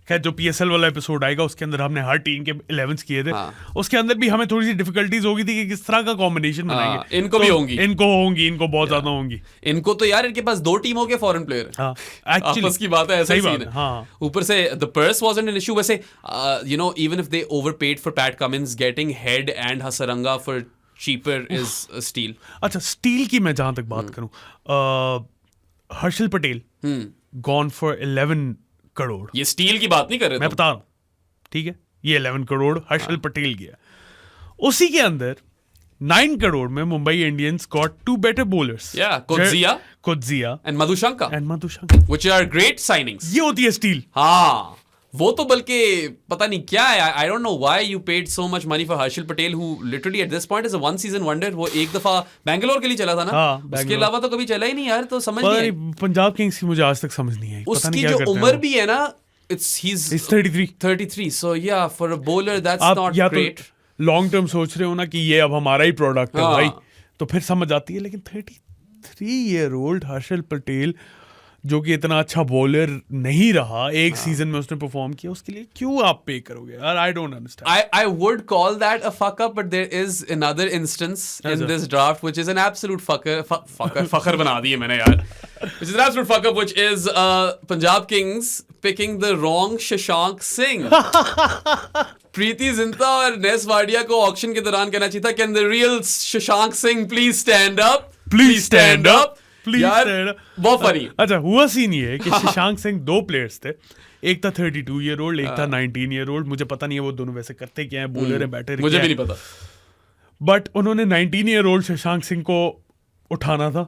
खैर जो PSL वाला एपिसोड आएगा उसके अंदर हमने हर टीम के 11s किए थे, उसके अंदर भी हमें थोड़ी सी डिफिकल्टीज होगी थी कि किस तरह का कॉम्बिनेशन बनाएंगे। इनको भी होंगी। इनको बहुत ज्यादा होंगी। इनको तो यार इनके पास 2 टीमों के फॉरेन प्लेयर हैं। हाँ, actually, आपस की बात है, ऐसा ही सही सीन बात है। है, हाँ। ऊपर से the purse wasn't an issue. वैसे you know, even if they overpaid for Pat Cummins, getting Head and Hasaranga for cheaper is a steal. अच्छा, स्टील की मैं जहां तक बात करूं, हर्षल पटेल गॉन फॉर 11 करोड़। ये स्टील की बात नहीं कर रहे मैं तुम। बता रहा हूं, ठीक है, ये 11 करोड़ हर्षल पटेल गया। उसी के अंदर 9 करोड़ में Mumbai Indians got 2 better bowlers, Coetzee and Madhushanka, and Madhushanka, which are great signings. ये होती है स्टील। हाँ, वो तो बल्कि पता नहीं क्या है। I don't know why you paid so much money for Harshal Patel, who literally at this point is a one season wonder. वो एक दफा बैंगलोर के लिए चला था ना, उसके अलावा तो कभी चला ही नहीं यार। तो समझ नहीं आई। पंजाब किंग्स की मुझे आज तक समझ नहीं आई। उसकी जो उम्र भी है ना, he's 33. So yeah, for a bowler that's आप not या great. तो लॉन्ग टर्म सोच रहे हो ना कि ये अब हमारा ही प्रोडक्ट है भाई, तो फिर समझ आती है। लेकिन 33 ईयर ओल्ड हर्षल पटेल जो कि इतना अच्छा बॉलर नहीं रहा, एक सीजन में उसने परफॉर्म किया, उसके लिए क्यों आप पे करोगे यार? I don't understand. I would call that a fuck up, but there is another instance in this draft which is an absolute fucker बना दिए मैंने यार, which is an absolute fuck up, which is Punjab Kings picking the wrong Shashank Singh. Preity Zinta और नेस वाडिया को auction के दौरान कहना चाहिए था, can the real Shashank Singh please stand up, please stand up, यार बहुत फनी। अच्छा, हुआ सीन ये है कि शशांक सिंह 2 प्लेयर्स थे, एक था 32 ईयर ओल्ड, एक था 19 ईयर ओल्ड। मुझे पता नहीं है वो दोनों वैसे करते क्या है, बॉलर है बैटर है, मुझे भी नहीं पता। बट उन्होंने 19 ईयर ओल्ड शशांक सिंह को उठाना था,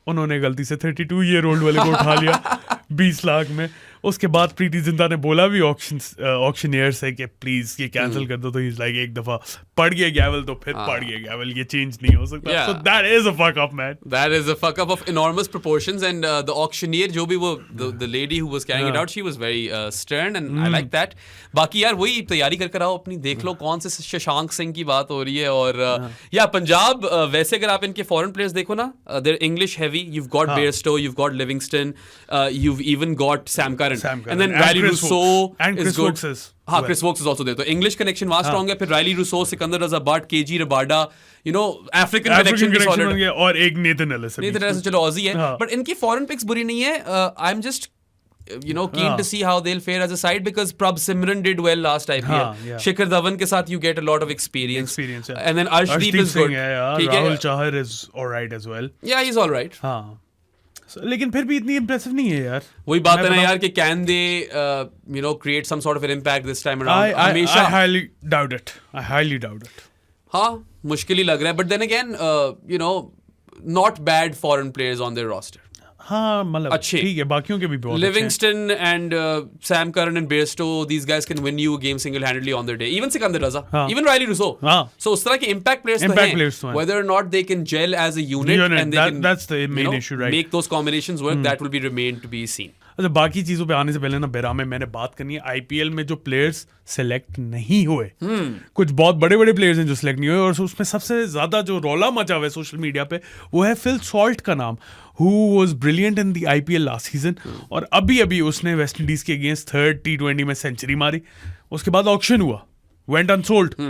उन्होंने गलती से 32 ईयर ओल्ड वाले को उठा लिया 20 लाख में। उसके बाद प्रीति जिंटा ने बोला भी ऑक्शनियर से कि प्लीज ये कैंसिल कर दो, तो इज लाइक एक दफा पड़ गया गैवल तो फिर पड़ गया गैवल, ये चेंज नहीं हो सकता. Yeah. So that is a fuck up, man. That is a fuck up of enormous proportions, and the auctioneer जो भी वो the lady who was carrying it out, she was very stern, and I like that. बाकी यार वही तैयारी कर आओ अपनी, देख लो कौन से शशांक सिंह की बात हो रही है. और या पंजाब वैसे अगर आप इनके फॉरेन प्लेयर्स देखो ना, they're English heavy. You've got Bairstow, you've got Livingston, you've even got Sam Curran. And then Riley Rousseau and Chris good. Wokes is हाँ, Chris Wokes is also there. तो English connection वहाँ strong है. फिर Riley Rousseau, Sikandar Raza Butt, KG Rabada, you know, African connection भी solid है. और एक Nathan Ellis. Nathan Ellis चलो Aussie है. But इनकी foreign picks बुरी नहीं है. I'm just keen to see how they'll fare as a side, because Prabh Simran did well last IPL. Shikhar Dhawan के साथ you get a lot of experience. And then Arshdeep is good. Rahul Chahar is alright as well. Yeah, he's alright. हाँ. लेकिन फिर भी इतनी impressive नहीं है यार. वही बात है ना यार कि can they create some sort of an impact this time around? I highly doubt it. हाँ, मुश्किल ही लग रहा है. But then again, not bad foreign players on their roster. हाँ, मतलब अच्छे ठीक है, बाकियों के भी बहुत Livingston and Sam Curran and Bairstow, these guys can win you a game single-handedly on their day. Even Sikandar Raza, even Riley Rousseau. So उस तरह के impact players तो हैं. Whether or not they can gel as a unit and they can, that's the main issue, right? Make those combinations work, that will be remain to be seen. अच्छा, बाकी चीजों पे आने से पहले ना बेरा में मैंने बात करनी है आईपीएल में जो प्लेयर्स सेलेक्ट नहीं हुए. कुछ बहुत बड़े बड़े प्लेयर्स हैं जो सेलेक्ट नहीं हुए, और उसमें सबसे ज्यादा जो रौला मचा हुआ है सोशल मीडिया पे वो है फिल सॉल्ट का नाम, who was brilliant in the IPL last season. और अभी उसने वेस्ट इंडीज के अगेंस्ट 3rd T20 में सेंचुरी मारी. उसके बाद ऑक्शन हुआ, went unsold.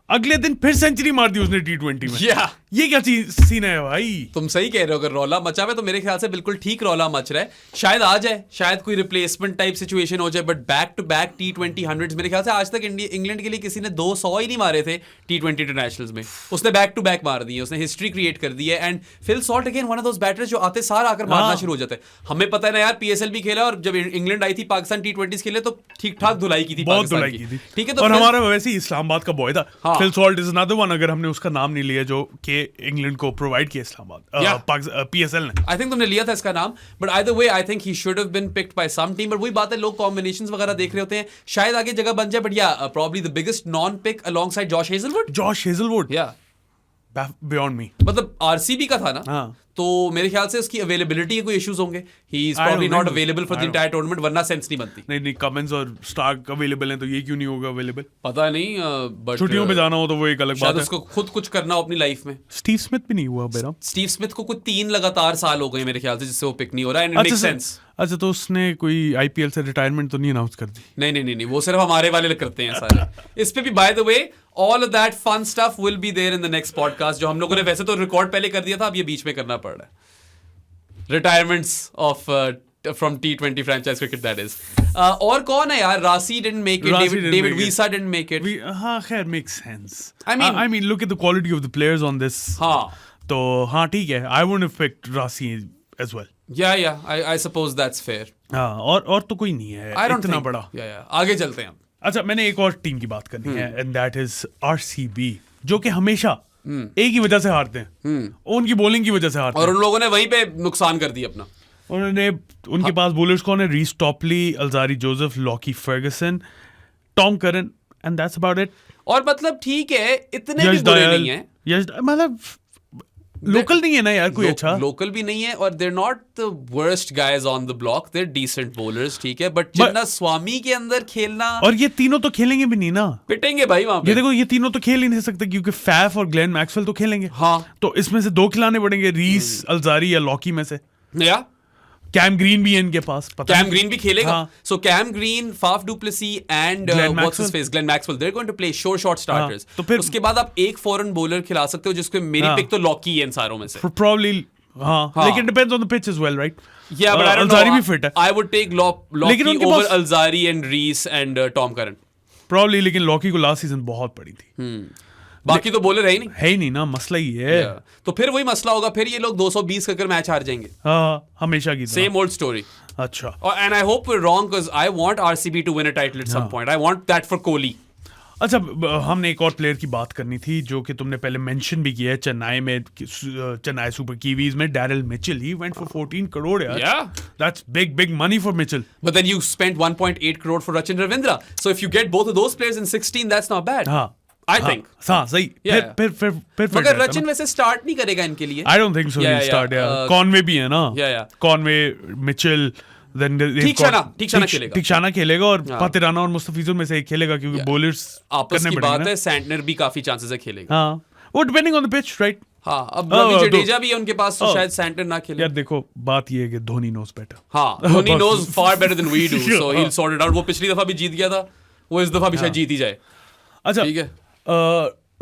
अगले दिन फिर सेंचुरी मार दी उसने T20 में. ये क्या सीन है भाई? तुम सही कह रहे हो. अगर रौला मचा हुआ है तो मेरे ख्याल से बिल्कुल ठीक रौला मच रहा है. शायद आ जाए, शायद कोई रिप्लेसमेंट टाइप सिचुएशन हो जाए, but back to back T20 100s मेरे ख्याल से आज तक इंग्लैंड के लिए किसी ने 200 ही नहीं मारे थे T20 इंटरनेशनल्स में. उसने बैक टू बैक मार दिए, उसने हिस्ट्री क्रिएट कर दी है. And Phil Salt again one of those batters जो आते सार आकर मारना शुरू हो जाते हैं. हमें पता है ना यार, PSL भी खेला और जब इंग्लैंड आई थी पाकिस्तान T20s खेले तो ठीक ठाक धुलाई की थी, बहुत धुलाई की थी. ठीक है, तो और हमारा वैसे ही इस्लामाबाद का बॉय था. Phil Salt is another one, अगर हमने उसका नाम नहीं लिया जो कि इंग्लैंड को प्रोवाइड किया इस्लामाबाद PSL ने. आई थिंक तुमने लिया था इसका नाम, but either way I think he should have been picked by some team. But वही बात है, लोग कॉम्बिनेशंस वगैरह देख रहे होते हैं, शायद आगे जगह बन जाए. But yeah probably the biggest non pick alongside Josh Hazlewood. Yeah beyond me, मतलब आरसीबी का था ना. तो मेरे ख्याल से उसकी अवेलेबिलिटी के कोई इश्यूज होंगे. ही is probably not available for the entire tournament, वरना सेंस नहीं बनती. नहीं कमिंस और स्टार्क अवेलेबल हैं, तो ये क्यों नहीं होगा अवेलेबल? पता नहीं, बट छुट्टियों पे जाना हो तो वो एक अलग बात है. उसको खुद कुछ करना हो अपनी लाइफ में. स्टीव स्मिथ भी नहीं हुआ बेरा. स्टीव स्मिथ को कुछ 3 लगातार साल हो गए मेरे ख्याल से जिससे वो पिक नहीं हो रहा है. And it makes sense. अच्छा, तो उसने कोई आईपीएल से रिटायरमेंट तो नहीं अनाउंस कर दी? नहीं, वो सिर्फ हमारे वाले करते हैं सारे. इस पे भी bye the way all of that fun stuff will be there in the next podcast, जो हम लोगों ने वैसे तो रिकॉर्ड पहले कर दिया था, अब ये बीच में करना पड़ रहा है. Retirements of from T20 franchise cricket, that is. और कौन है यार? Rasi didn't make it. David Visa didn't make it. हाँ, खैर, makes sense. I mean look at the quality of the players on this. हाँ, तो हाँ ठीक है. I wouldn't have picked Rasi as well. Yeah, I suppose that's fair. हाँ, और तो कोई नहीं है इतना बड़ा. Yeah, आगे चलते हैं. अच्छा, मैंने एक और टीम की बात करनी है, एंड दैट इज RCB, जो कि हमेशा एक ही वजह से हारते हैं, उनकी बॉलिंग की वजह से हारते हैं. और उन लोगों ने वहीं पे नुकसान कर दिया अपना. उनके पास बॉलर्स कौन है? Reece Topley, Alzarri Joseph, Lockie Ferguson, Tom Curran, and that's about it. और मतलब ठीक है, इतने भी बुरे नहीं है. मतलब लोकल नहीं है ना यार कोई अच्छा. लोकल भी नहीं है, और they're not the worst guys on the block. They're decent bowlers, ठीक है. बट जिन्ना स्वामी के अंदर खेलना, और ये तीनों तो खेलेंगे भी नहीं ना. पिटेंगे भाई वहां पे. ये देखो, ये तीनों तो खेल ही नहीं सकते क्योंकि फैफ और ग्लेन मैक्सवेल तो खेलेंगे. हाँ, तो इसमें से 2 खिलाने पड़ेंगे, रीस, अल्जारी या लॉकी में से. या कैम ग्रीन भी है इनके पास. कैम ग्रीन भी खेलेगा. So Cam Green, Faf du Plessis and what's his face, Glenn Maxwell, they are going to play short starters. तो फिर उसके बाद आप एक फॉरेन बॉलर खिला सकते हो, जिसको मेरी पिक तो लॉकी है इन सारों में से. प्रोबब्ली लेकिन depends on the pitch as well, right? Yeah, but I don't know. Alzari भी fit है. I would take Lockie over Alzari and Reese and Tom Curran. Probably, लेकिन लॉकी को लास्ट सीजन बहुत पड़ी थी. बाकी तो बॉलर है ही नहीं ना, मसला ही है. तो फिर वही मसला होगा, फिर ये लोग 220 कर मैच हार जाएंगे. हाँ, हमेशा की सेम ओल्ड स्टोरी. अच्छा. And I hope we're wrong, because I want RCB to win a title at some point. I want that for Kohli. अच्छा हमने एक और प्लेयर की बात करनी थी जो कि तुमने पहले मेंशन भी किया है चेन्नई में, चेन्नई सुपर कीवीज में, Daryl Mitchell, he went for 14 crore यार. Yeah. That's big money for Mitchell. But then you spent 1.8 crore for Rachin Ravindra. So if you get both of those players in 16, that's not bad. हाँ I think. हाँ सही. Yeah. फिर मगर रचिन वैसे start नहीं करेगा इनके लिए. I don't think so. Yeah, He'll start. yeah. Yeah. Conway भी है ना. Yeah. Conway, Mitchell. Then ठीक खेलेगा. ठीक खेलेगा और पातिराना और मुस्तफिजुर में से एक खेलेगा क्योंकि बॉलर्स आपस की बात है. सैंटनर भी काफी चांसेस है खेलेगा. हाँ वो depending on the pitch right. हाँ अब रवि जडेजा भी है उनके पास तो शायद सैंटनर ना खेले. यार देखो बात ये है कि धोनी नोज बेटर. हाँ Dhoni knows far better than we do, so he will sort it out. वो पिछली दफा भी जीत गया था, वो इस दफा भी शायद जीत ही जाए. अच्छा ठीक है.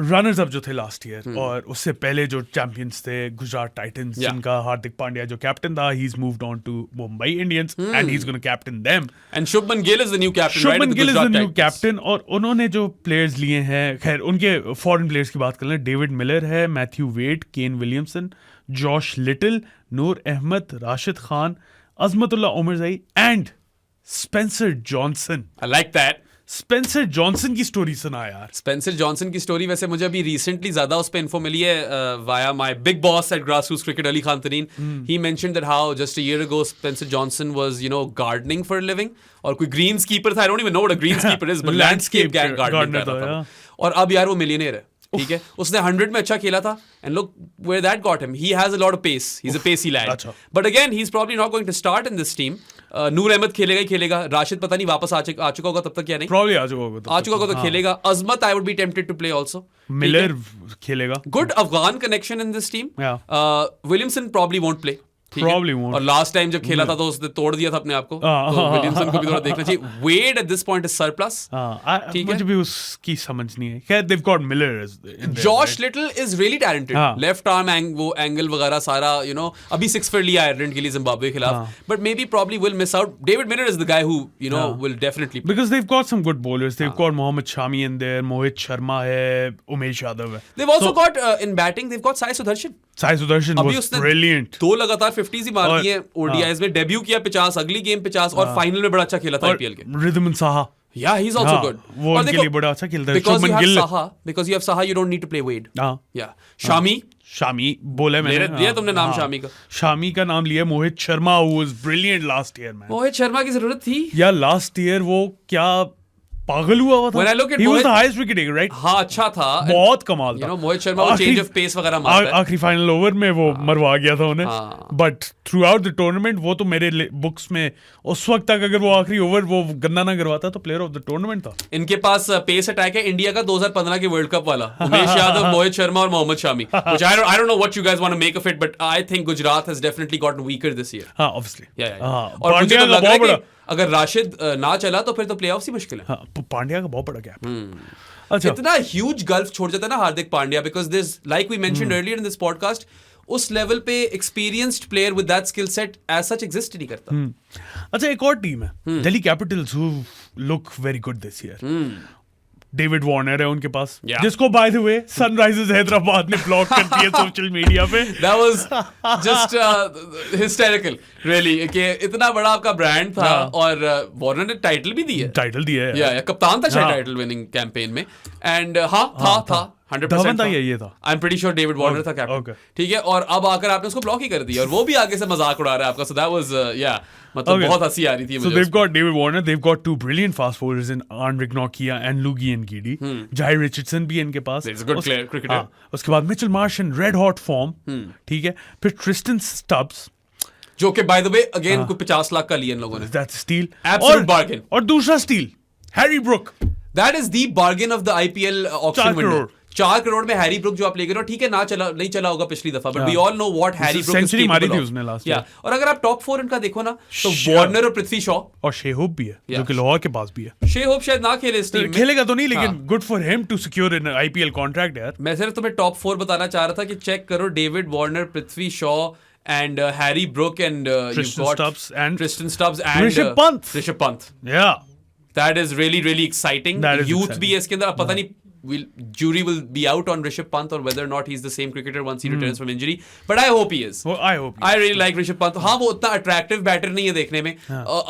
रनर्स अप जो थे लास्ट ईयर और उससे पहले जो चैंपियंस थे गुजरात टाइटंस, जिनका हार्दिक पांड्या जो कैप्टन था, he is moved on to Mumbai Indians and he is gonna captain them. And Shubman Gill is the new captain. Shubman Gill is the new captain. और उन्होंने जो प्लेयर्स लिए हैं, खैर उनके फॉरेन प्लेयर्स की बात कर लें, डेविड मिलर है, Matthew Wade, Kane Williamson, Josh Little, Noor Ahmad, Rashid Khan, Azmatullah Omarzai and Spencer Johnson. I like that. Spencer Johnson की स्टोरी सुना यार. स्पेंसर जॉनसन की स्टोरी वैसे मुझे अभी रिसेंटली ज्यादा उस पे इन्फो मिली है via my big boss at grassroots cricket, Ali Khan Tareen. He mentioned that how just a year ago Spencer Johnson was gardening for living, और कोई ग्रीनकीपर था. I don't even know what a greenkeeper is, but landscape gardening कर रहा था. और अब यार वो मिलियनेयर है. ठीक है, उसने 100 में अच्छा खेला था and look where that got him. He has a lot of pace, he is a pacy lad. But again he is probably not going to start in this team. Noor Ahmad खेलेगा ही खेलेगा. राशिद पता नहीं वापस आ चुका होगा तब तक या नहीं. प्रॉब्ली आ चुका होगा तो खेलेगा. Azmat I would be tempted to play also. Miller खेलेगा. Good Afghan connection in this team. Williamson probably won't play. Probably won't. और लास्ट टाइम जब खेला था तो उसने तोड़ दिया था अपने आप को. तो विलियमसन को भी थोड़ा देखना चाहिए. Wade at this point is surplus. मुझे भी उसकी समझ नहीं है. खैर they've got Miller. Josh little is really talented. Left arm वो एंगल वगैरह सारा अभी 6 फॉर लिया आयरलैंड के लिए जिम्बाब्वे के खिलाफ. But may be probably will miss out. David Miller is the guy who will definitely, because they've got some good bowlers. They've got Mohammad Shami in there, Mohit Sharma है, उमेश यादव है. They've also got in batting they've got Sai Sudarshan. Sai Sudarshan was brilliant. 2 लगातार 50s ही मार दिए. ODIs में debut किया 50, अगली game 50 और final में बड़ा अच्छा खेला था आईपीएल के. Wriddhiman Saha, yeah he is also good. वो उनके लिए बड़ा अच्छा खेलता है. because you have Saha you don't need to play Wade. Shami बोले मैंने लिया तुमने नाम. शामी का नाम लिया. Mohit Sharma who was brilliant last year man. Mohit Sharma की जरूरत थी यार लास्ट ईयर. वो क्या पागल हुआ था. When I look at he was the highest wicket taker, right? हाँ अच्छा था, बहुत कमाल था. मोहित शर्मा वो चेंज ऑफ पेस वगैरह मारता है. आखिरी फाइनल ओवर में वो मरवा गया था उन्हें. But through out the tournament वो तो मेरे बुक्स में उस वक्त तक अगर वो आखिरी ओवर वो गंदा ना करवाता तो प्लेयर ऑफ द टूर्नामेंट था. इनके पास पेस अटैक है इंडिया का 2015 के वर्ल्ड कप वाला. उमेश यादव, मोहित शर्मा और Mohammad Shami. Which I don't know what you guys want to make of it, but I think Gujarat has definitely gotten weaker this year. हाँ obviously. और मुझे तो लग रहा है कि अगर राशिद ना चला तो फिर तो प्लेऑफ्स ही मुश्किल है. पांड्या का बहुत बड़ा गैप. अच्छा इतना ह्यूज गल्फ छोड़ जाता है ना Hardik Pandya, because this like we mentioned earlier in this podcast, उस लेवल पे experienced player with that skill set as such exist नहीं करता. अच्छा एक और टीम है Delhi capitals who look very good this year. David Warner है उनके पास, जिसको by the way Sunrisers Hyderabad ने ब्लॉक कर दिया सोशल मीडिया पे. That was just hysterical really कि इतना बड़ा आपका ब्रांड था और वार्नर ने टाइटल भी दिया. टाइटल दिया है. या कप्तान था शायद टाइटल विनिंग कैंपेन में. एंड था 100% था. ये था. I am pretty sure David Warner था कैप्टन. ठीक है, और अब आकर आपने उसको ब्लॉक ही कर दिया और वो भी आगे से मजाक उड़ा रहा है आपका. So that was मतलब बहुत हंसी आ रही थी मुझे. So they've got David Warner, they've got 2 brilliant fast bowlers in Anrik Nokia and Lugi Ngidi. Jai Richardson भी इनके पास. He's a good player, cricketer. उसके बाद Mitchell Marsh in red hot form. ठीक है, फिर Tristan Stubbs जो कि by the way again को 50 लाख का लिया इन लोगों ने. That's a steal. Absolute bargain. और दूसरा steal Harry Brook. That is the bargain of the IPL auction window. 4 crore में हैरी ब्रुक जो आप ले गए हो. ठीक है नहीं चला होगा पिछली दफा, but we all know what Harry Brook century मारी थी उसने लास्ट ईयर. और अगर आप टॉप 4 इनका देखो ना तो वार्नर और पृथ्वी शॉ और शे होप भी है जो कि लाहौर के पास भी है. शे होप शायद ना खेले इस टीम में. खेलेगा तो नहीं, लेकिन good for him to secure an IPL contract यार. मैं सिर्फ तुम्हें टॉप 4 बताना चाह रहा था कि चेक करो David Warner, Prithvi Shaw and Harry Brook and Tristan Stubbs and Rishabh Pant. Yeah. That is really exciting. Youth भी है इसके अंदर. अब पता नहीं jury will be out on Rishabh Pant on whether or not he's the same cricketer once he returns from injury. But I hope he is. I hope. I really like Rishabh Pant. हाँ, वो उतना attractive batter नहीं है देखने में.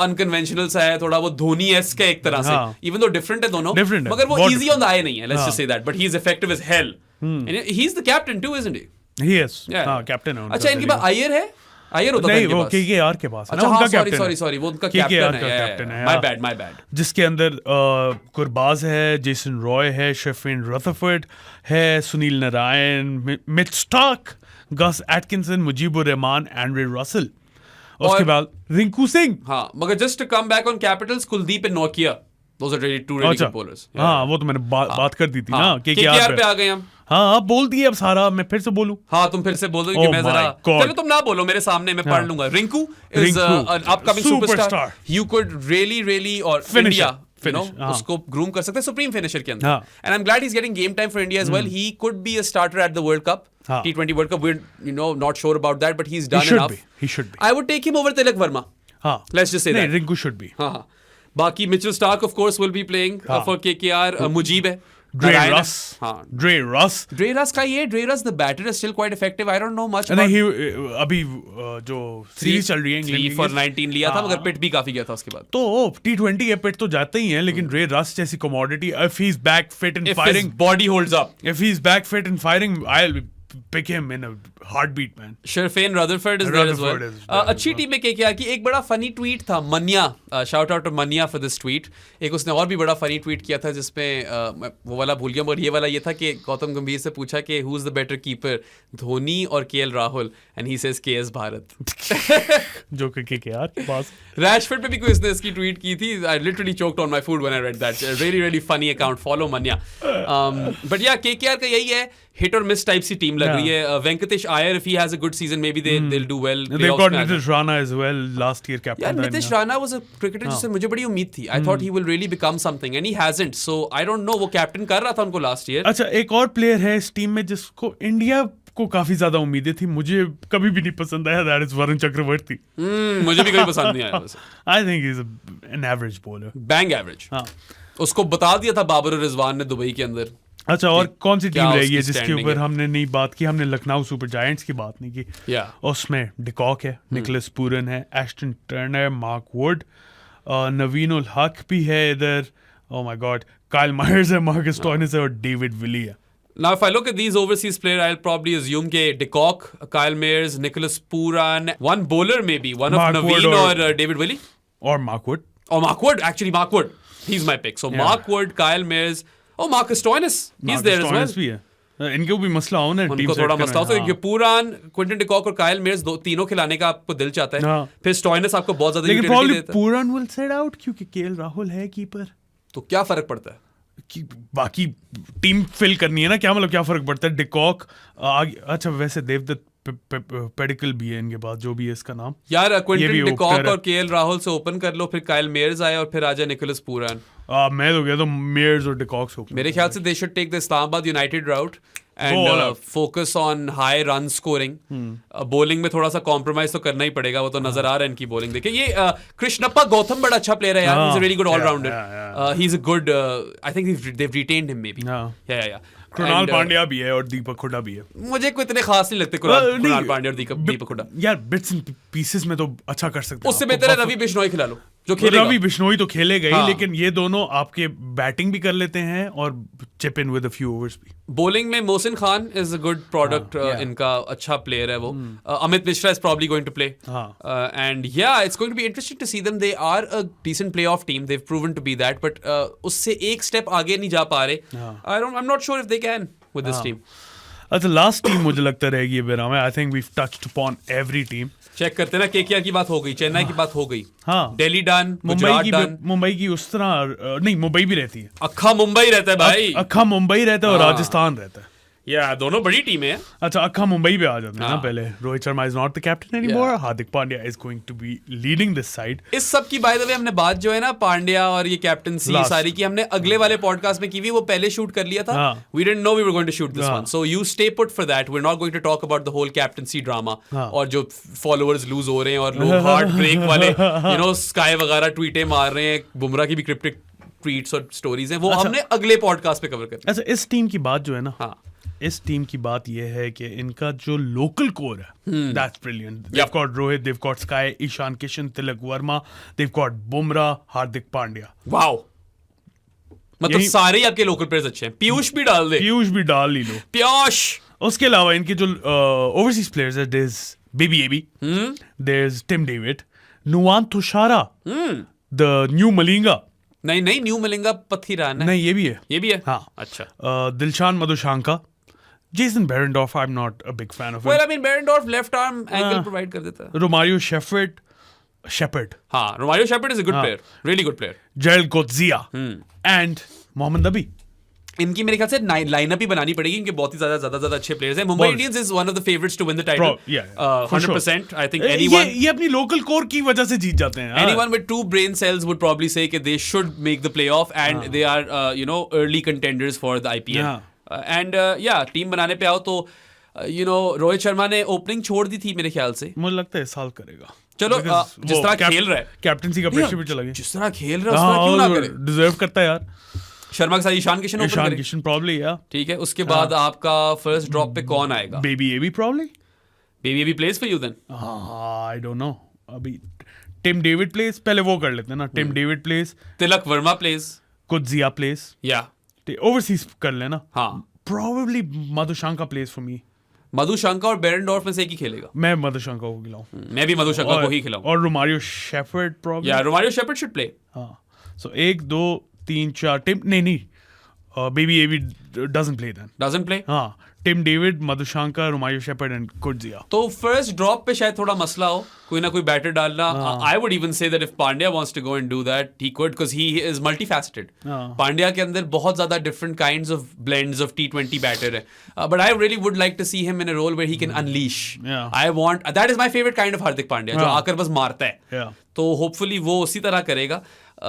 Unconventional सा है, थोड़ा वो धोनी-esque है एक तरह से. Even though different है दोनों. मगर वो easy on the eye नहीं है. Let's just say that. But he's effective as hell. And he's the captain too, isn't he? He is. हाँ, captain है. अच्छा, इनके पास अय्यर है? अय्यर होता था इनके पास. KKR के पास. अच्छा, हाँ, sorry, वो उनका कैप्टन है. My bad. जिसके अंदर गुरबाज है, जेसन रॉय है, शेफिन रदरफोर्ड है, Sunil Narine, Mitch Starc, Gus Atkinson, Mujeebur Rahman, Andre Russell. उसके बाद रिंकू सिंह. हाँ, मगर just to come back on Capitals, Kuldeep and नोकिया. Those are two really good bowlers. हाँ, वो तो मैंने बात कर दी थी ना. KKR पे आ गए हम. हाँ, बोल दिए अब सारा. मैं फिर से बोलूं? हाँ, तुम फिर से बोल दो कि मैं जरा. चलो तुम ना बोलो मेरे सामने, मैं पढ़ लूंगा. Rinku is an upcoming superstar. You could really or India, you know, उसको groom कर सकते हैं supreme finisher के अंदर. And I'm glad he's getting game time for India as well. He could be a starter at the World Cup. T20 World Cup. We're not sure about that, but he's done enough. He should be. I would take him over Tilak Verma. Let's just say that. Rinku should be. बाकी Mitchell Starc of course will be playing for KKR. Mujeeb है. Dre Russ का ये Dre Russ the batter is still quite effective. I don't know much about. नहीं, अभी जो series चल रही है 3 for 19 लिया था, मगर पिट भी काफी गया था उसके बाद. तो T20 के पिट तो जाते ही हैं, लेकिन Dre Russ जैसी commodity, if he's back fit and firing, if his body holds up, if he's back fit and firing, I'll pick him in a heartbeat, man. Sherfain Rutherford is there as well. अच्छी team में KKR की. एक बड़ा funny tweet था Maniya. Shout out to Maniya for this tweet. एक उसने और भी बड़ा फनी ट्वीट किया था जिसमें वो वाला भूल गया, और ये वाला ये था कि गौतम गंभीर से पूछा कि who is the better keeper, Dhoni और KL Rahul, and he says KS Bharat. जो कि KKR के पास. रैशफोर्ड पे भी कोई इसने इसकी ट्वीट की थी. I literally choked on my food when I read that. Really funny account. Follow mania. But yeah KKR का यही है, हिट और मिस टाइप सी टीम लग रही है. वेंकटेश आयर, if he has a good season, maybe they'll do well. They've got Nitish Rana as well, last year captain. Yeah, Nitish Rana was a cricketer जिससे मुझे बड़ी उम्मीद थी. I thought he will really become something, and he hasn't. So I don't know. वो captain कर रहा था उनको last year. अच्छा, एक और प्लेयर है इस टीम में जिसको इंडिया को काफी ज्यादा उम्मीदें थी. मुझे कभी भी नहीं पसंद आया. That is Varun Chakravarthy. मुझे भी कभी पसंद नहीं आया. I think he's an average bowler. Bang average. हाँ. उसको बता दिया था बाबर और रिजवान ने दुबई के अंदर. अच्छा, और कौन सी टीम रहेगी जिसके ऊपर हमने नहीं बात की? हमने लखनऊ सुपर जायंट्स की बात नहीं की. उसमें डिकॉक है, निकोलस पूरन है, एस्टन टर्नर, मार्क वुड, नवीन उल हक भी है इधर. Oh my God, Kyle Mayers है, मार्कस स्टोइनिस है और डेविड विली है. Now, if I look at these overseas players, I'll probably assume that De Kock, Kyle Mayers, Nicholas Pooran, one bowler maybe, one Mark of Naveen or David Willey. Or Mark Wood. Or Mark Wood, actually Mark Wood. He's my pick. So Mark Wood, Kyle Mayers, Marcus Stoinis. He's there as well. भी है. इनको भी मसला हो ना, उनको थोड़ा मसला हो. तो पूरान, क्विंटन डी कॉक और काइल मेयर्स तीनों खिलाने का आपको दिल चाहता है. फिर स्टॉइनिस आपको बहुत ज्यादा यूटिलिटी देता है. पूरान विल सेट आउट क्योंकि KL राहुल है कीपर. तो क्या फर्क पड़ता है कि बाकी टीम फिल करनी है ना. क्या मतलब क्या फर्क पड़ता है? डिकॉक अच्छा, वैसे देवदत्त पेडिकल भी है इनके पास, जो भी है इसका नाम यार. क्विंटन डी कॉक और KL राहुल से ओपन कर लो, फिर काइल मेयर्स आए और फिर आ जाए निकोलस पूरान. मैं तो कहता हूं मेयर्स और डिकॉक से ओपन. मेरे ख्याल से they should take the Islamabad united route and focus on high run scoring. Bowling में थोड़ा सा compromise तो करना ही पड़ेगा. वो तो नजर आ रहा है इनकी bowling देखिए. ये कृष्णप्पा गौतम बड़ा अच्छा player है यार. He's a really good all-rounder. He's a good. I think they've retained him maybe. Yeah. Krunal Pandya भी है और दीपक हुड्डा भी है. मुझे कोई इतने खास नहीं लगते कृणाल पांड्या और दीपक हुड्डा. यार बिट्स एंड पीसेस में तो अच्छा कर सकते हैं. उससे बेहतर है रवि बिश्नोई खिला लो जो खेलेगा. रवि बिश्नोई तो खेलेगा ही, लेकिन ये दोनों आपके बैटिंग भी कर लेते हैं और chip in with a few overs भी. बॉलिंग में Mohsin Khan is a good product. इनका अच्छा प्लेयर है वो. Amit Mishra is probably going to play. And या it's going to be interesting to see them. They are a decent playoff team. They have proven to be that, but उससे एक step आगे नहीं जा पा रहे. I am not sure if they can with this team. अच्छा, last team मुझे लगता रहेगी Behram. I think we've touched upon every team. Check करते ना. KKR की बात हो गई, चेन्नई की बात हो गई, हाँ, दिल्ली डन, गुजरात डन. मुंबई की उस तरह नहीं, मुंबई भी रहती है. अक्खा मुंबई रहता है भाई. अक्खा मुंबई रहता है और राजस्थान रहता है. या दोनों बड़ी टीमें हैं. अच्छा, अक्खा मुंबई पे आ जाते हैं ना पहले. Rohit Sharma is not the captain anymore. Hardik Pandya is going to be leading this side. इस सब की बाय द वे हमने बात जो है ना पांड्या और ये कैप्टनसी सारी की हमने अगले वाले पॉडकास्ट में की हुई. वो पहले शूट कर लिया था. We didn't know we were going to shoot this one. So you stay put for that. We are not going to talk about the whole captaincy drama और जो फॉलोअर्स लूज हो रहे हैं और लोग हार्ट ब्रेक वाले sky वगैरह ट्वीटें मार रहे हैं. बुमराह की भी क्रिप्टिक ट्वीट्स और स्टोरीज हैं वो हमने अगले पॉडकास्ट पे कवर करेंगे। अच्छा, इस टीम की बात जो है ना, हाँ, इस टीम की बात यह है कि इनका जो लोकल कोर है, that's brilliant. They've got Rohit, they've got Sky, Ishan Kishan, Tilak Varma, they've got Bumrah, Hardik Pandya. Wow, मतलब सारे ही आपके लोकल प्लेयर्स अच्छे हैं। पीयूष भी डाल दे, पीयूष भी डाल ही लो। पीयूष। उसके अलावा इनके जो ओवरसीज प्लेयर्स है, there is baby AB, there is Tim David, Nuwan Thushara, the new Malinga. नहीं, न्यू मलिंगा पथिरान है। नहीं, ये भी है। ये भी है, हाँ। अच्छा। Dilshan Madushanka, Jason Behrendorff, I am not a big fan of well, I mean Behrendorff left arm angle provide कर देता है। रोमारियो शेफर्ड, हाँ, Romario Shepherd is a good player, really good player. Gerald Coetzee and Mohammad Nabi. इनकी मेरे ख्याल से lineup ही बनानी पड़ेगी, इनके बहुत ही ज्यादा अच्छे प्लेयर्स हैं। Mumbai Indians is one of the favourites to win the title, 100%। I think ये अपनी लोकल कोर की वजह से जीत जाते हैं। anyone with 2 brain cells would probably say that they should make the playoff and they are early contenders for the IPL. And team बनाने पे आओ तो रोहित शर्मा ने ओपनिंग छोड़ दी थी मेरे ख्याल से। मुझे लगता है साल करेगा। चलो, जिस तरह खेल रहा है, कैप्टनसी का प्रेशर भी चला गया। जिस तरह खेल रहा है उस तरह क्यों ना करे। डिजर्व करता है यार। शर्मा के साथ ईशान किशन प्रॉब्ली, या ठीक है। उसके बाद आपका फर्स्ट ड्रॉप पे कौन आएगा? Baby AB probably. Baby AB place for you then? I don't know, अभी टिम डेविड प्लेस, पहले वो कर लेते हैं ना। Tim David place, Tilak Varma place, Coetzee place, या ओवरसीज कर लेना। हाँ, probably Madushanka place for me. Madushanka और बेरेंडॉर्फ में से एक ही खेलेगा। मैं मधुशांका को खिलाऊं। मैं भी मधुशांका को ही खिलाऊं। और रोमारियो शेफर्ड प्रॉब्ली। या रोमारियो शेपर्ड शुड प्ले। हाँ, सो 1 2 3 4 टिम, नहीं, baby AB doesn't play then. Doesn't play. हाँ, Tim David, Madhushanka, Romario Shepherd and Coetzee. तो फर्स्ट ड्रॉप पे शायद थोड़ा मसला हो, कोई ना कोई बैटर डालना। I would even say that if Pandya wants to go and do that, he could, because he is multifaceted. Pandya के अंदर बहुत ज्यादा different kinds of blends of T20 batter है, but I really would like to see him in a role where he can unleash. I want, that is my favourite kind of Hardik Pandya, जो आकर बस मारता है। तो होपफुली वो उसी तरह करेगा।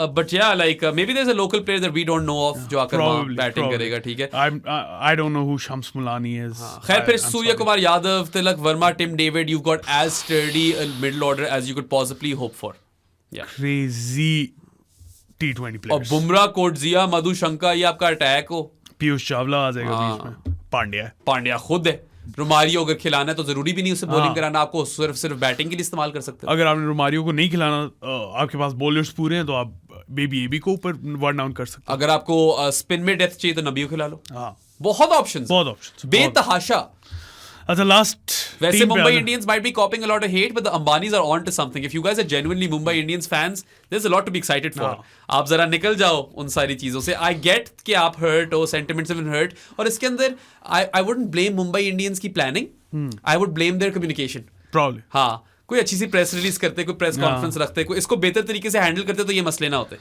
बट या like maybe there's a local player that we don't know of जो आकर बैटिंग करेगा, ठीक है। I don't know who Shams Mulani is. खैर, फिर Surya Kumar Yadav, Tilak Varma, Tim David, you've got as sturdy a middle order as you could possibly hope for. Yeah. Crazy T20 players. और बुमराह, कोटजिया, मधुशंका, ये आपका अटैक हो। पीयूष चावला आ जाएगा बीच में। पांड्या खुद है। रोमारियो अगर खिलाना है तो जरूरी भी नहीं उसे बॉलिंग कराना, आपको सिर्फ बैटिंग के लिए इस्तेमाल कर सकते हो। अगर आपने रोमारियो को नहीं खिलाना, आपके पास बॉलर्स पूरे हैं, तो आप बेबी एबी को ऊपर वन डाउन कर सकते हो। अगर आपको स्पिन में डेप्थ चाहिए तो नबी को खिला लो। बहुत ऑप्शंस बेतहाशा। अच्छा, लास्ट वैसे Mumbai Indians might be copying a lot of hate, but the Ambanis are on to something. If you guys are genuinely Mumbai Indians fans, there's a lot to be excited for. आप जरा निकल जाओ उन सारी चीजों से। I get कि आप hurt हो, sentiments have been hurt, और इसके अंदर I wouldn't blame Mumbai Indians की planning. I would blame their communication. Probably. हाँ, कोई अच्छी सी प्रेस रिलीज करते, कोई प्रेस कॉन्फ्रेंस रखते, कोई इसको बेहतर तरीके से हैंडल करते तो ये मसले ना होते।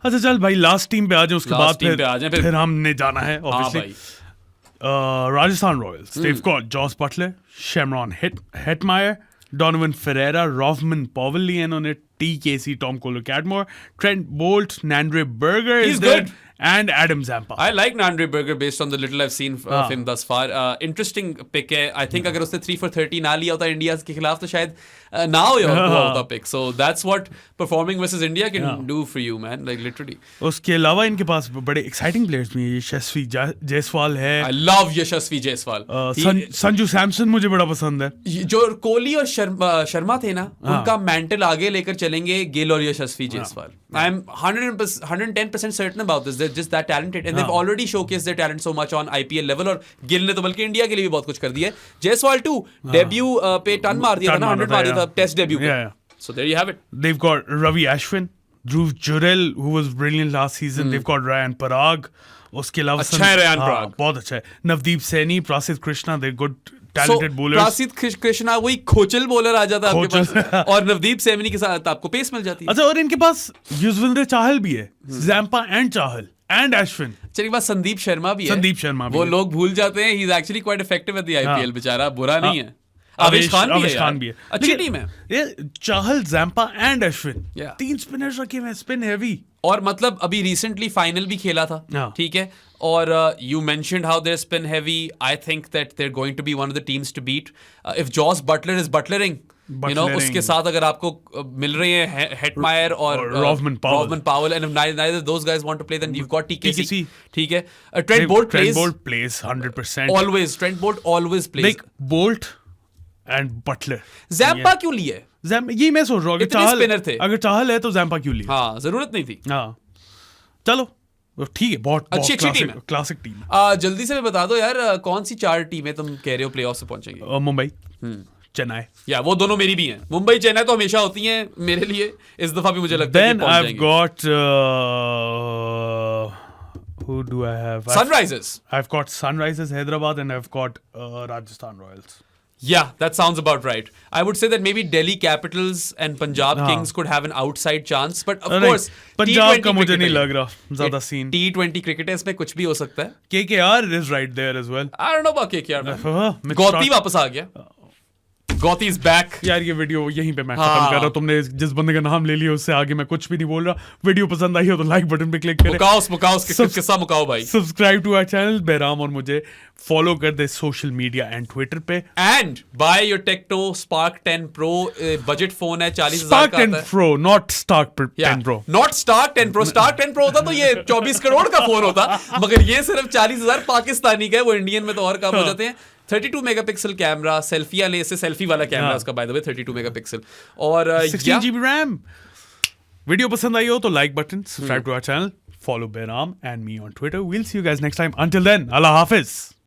अच्छा चल भाई, लास्ट टीम पे आ जाए, उसके बाद फिर हमने जाना है obviously. Rajasthan Royals. They've got Joss Butler, Shamron Hetmeyer, Donovan Ferreira, Rovman Powell, and on it TKC, Tom Kohler-Cadmore, Trent Bolt, Nandre Berger is there, good. and Adam Zampa. I like Nandre Berger based on the little I've seen of him thus far. Interesting pick है। I think अगर उसने 3 for 30 ना लिया होता India के खिलाफ तो शायद ना हुआ होता pick. So that's what performing versus India can do for you, man. Like literally. उसके अलावा इनके पास बड़े exciting players भी हैं। यशस्वी जायसवाल है। I love यशस्वी जायसवाल। संजू सैमसन मुझे बड़ा पसंद है। जो कोहली और शर्मा थे ना, उनका मैंटल आगे लेकर चलेंगे गिल और यशस्वी Jaiswal. I'm 110% certain about this. They're just that talented, and they've already showcased their talent so much on IPL level. और गिल ने तो बल्कि इंडिया के लिए भी बहुत कुछ कर दिया है। जायसवाल टू डेब्यू पे टन मार दिया था ना, 100 मार दिया था टेस्ट डेब्यू पे। So there you have it. They've got Ravi Ashwin, Dhruv Jurel, who was brilliant last season. They've got Ryan Parag. उसके अलावा अच्छा है Ryan Parag, बहुत अच्छा है। Navdeep Saini, प्रासिद Krishna, they're good talented bowlers. प्रासिद Krishna वही खोचल बॉलर आ जाता है आपके पास, और नवदीप सैनी के साथ आपको पेस मिल जाती है। अच्छा, और इनके पास युजवेंद्र चाहल भी है, Zampa and Chahal and Ashwin. चलिए, बात संदीप शर्मा भी है। संदीप शर्मा भी वो लोग भूल जाते हैं, he is actually quite effective at the IPL। बेचारा बुरा नहीं है। आवेश खान भी है आवेश यार। खान भी है। अच्छी लेकिन टीम है। ये Chahal, Zampa and Ashwin, Yeah. 3 spinners रखे हुए, स्पिन हैवी। और मतलब अभी रिसेंटली फाइनल भी खेला था, हाँ। ठीक है। और you mentioned how their spin heavy, I think that they are going to be one of the teams to beat if Jos Buttler is Buttlering, you know, उसके साथ अगर आपको मिल रहे हैं हेटमायर और Rovman Powell. And neither those guys want to play, then you've got TKC, TKC. ठीक है। Trent Bolt plays 100%. always, Trent Bolt always plays। Like Bolt and Butler. Zampa क्यों लिए? ये मैं सोच रहा हूँ, इतने spinner थे। अगर चाहल है तो जैम्पा क्यों लिया? हाँ, जरूरत नहीं थी। हाँ, चलो ठीक है, बहुत अच्छी टीम है। क्लासिक टीम है। जल्दी से बता दो यार, कौन सी 4 टीमें तुम कह रहे हो प्लेऑफ से पहुंचेंगी? मुंबई, चेन्नई। या वो दोनों मेरी भी हैं। मुंबई चेन्नई तो हमेशा होती हैं मेरे लिए, इस दफा भी मुझे लगता है कि Then पहुंच I've जाएंगे। got who do I have? Sunrisers. I've got Sunrisers Hyderabad and I've got Rajasthan Royals. Yeah, that sounds about right. I would say that maybe Delhi Capitals and Punjab हाँ. Kings could have an outside chance, but of नहीं, course Punjab का T20 मुझे cricket नहीं है लग ये। रहा ज्यादा सीन। T20 क्रिकेट है, इसमें कुछ भी हो सकता है। KKR is right there as well. I don't know about KKR man. Mitch Gauti Starc- वापस आ गया। Gauti is back. यार ये वीडियो यहीं पे मैं हाँ। खत्म कर रहा हूँ। तुमने जिस बंदे का नाम ले लिया उससे आगे मैं कुछ भी नहीं बोल रहा। वीडियो पसंद आई हो तो लाइक बटन पे क्लिक करें, मुकाओ किस्सा मुकाओ भाई। सब्सक्राइब टू आवर चैनल बेराम, और मुझे फॉलो कर दे सोशल मीडिया एंड ट्विटर पे। And by your Tecno Spark 10 Pro, budget phone है, 40,000 Spark का 10 आता है। Pro, not Stark 10 Pro. Not Stark 10 Pro। Stark 10 Pro होता तो ये 24 करोड़ का फोन होता, मगर ये सिर्फ 40,000 पाकिस्तानी का है, वो इंडियन में तो और काम हो जाते हैं। 32 मेगापिक्सल कैमरा, सेल्फियां ले, इससे सेल्फी वाला कैमरा उसका बाय द वे, 32 मेगापिक्सल। और 16 GB RAM। वीडियो पसंद आई हो तो like button, subscribe to our channel, follow Behram and me on Twitter. We'll see you guys next time. Until then, Allah Hafiz.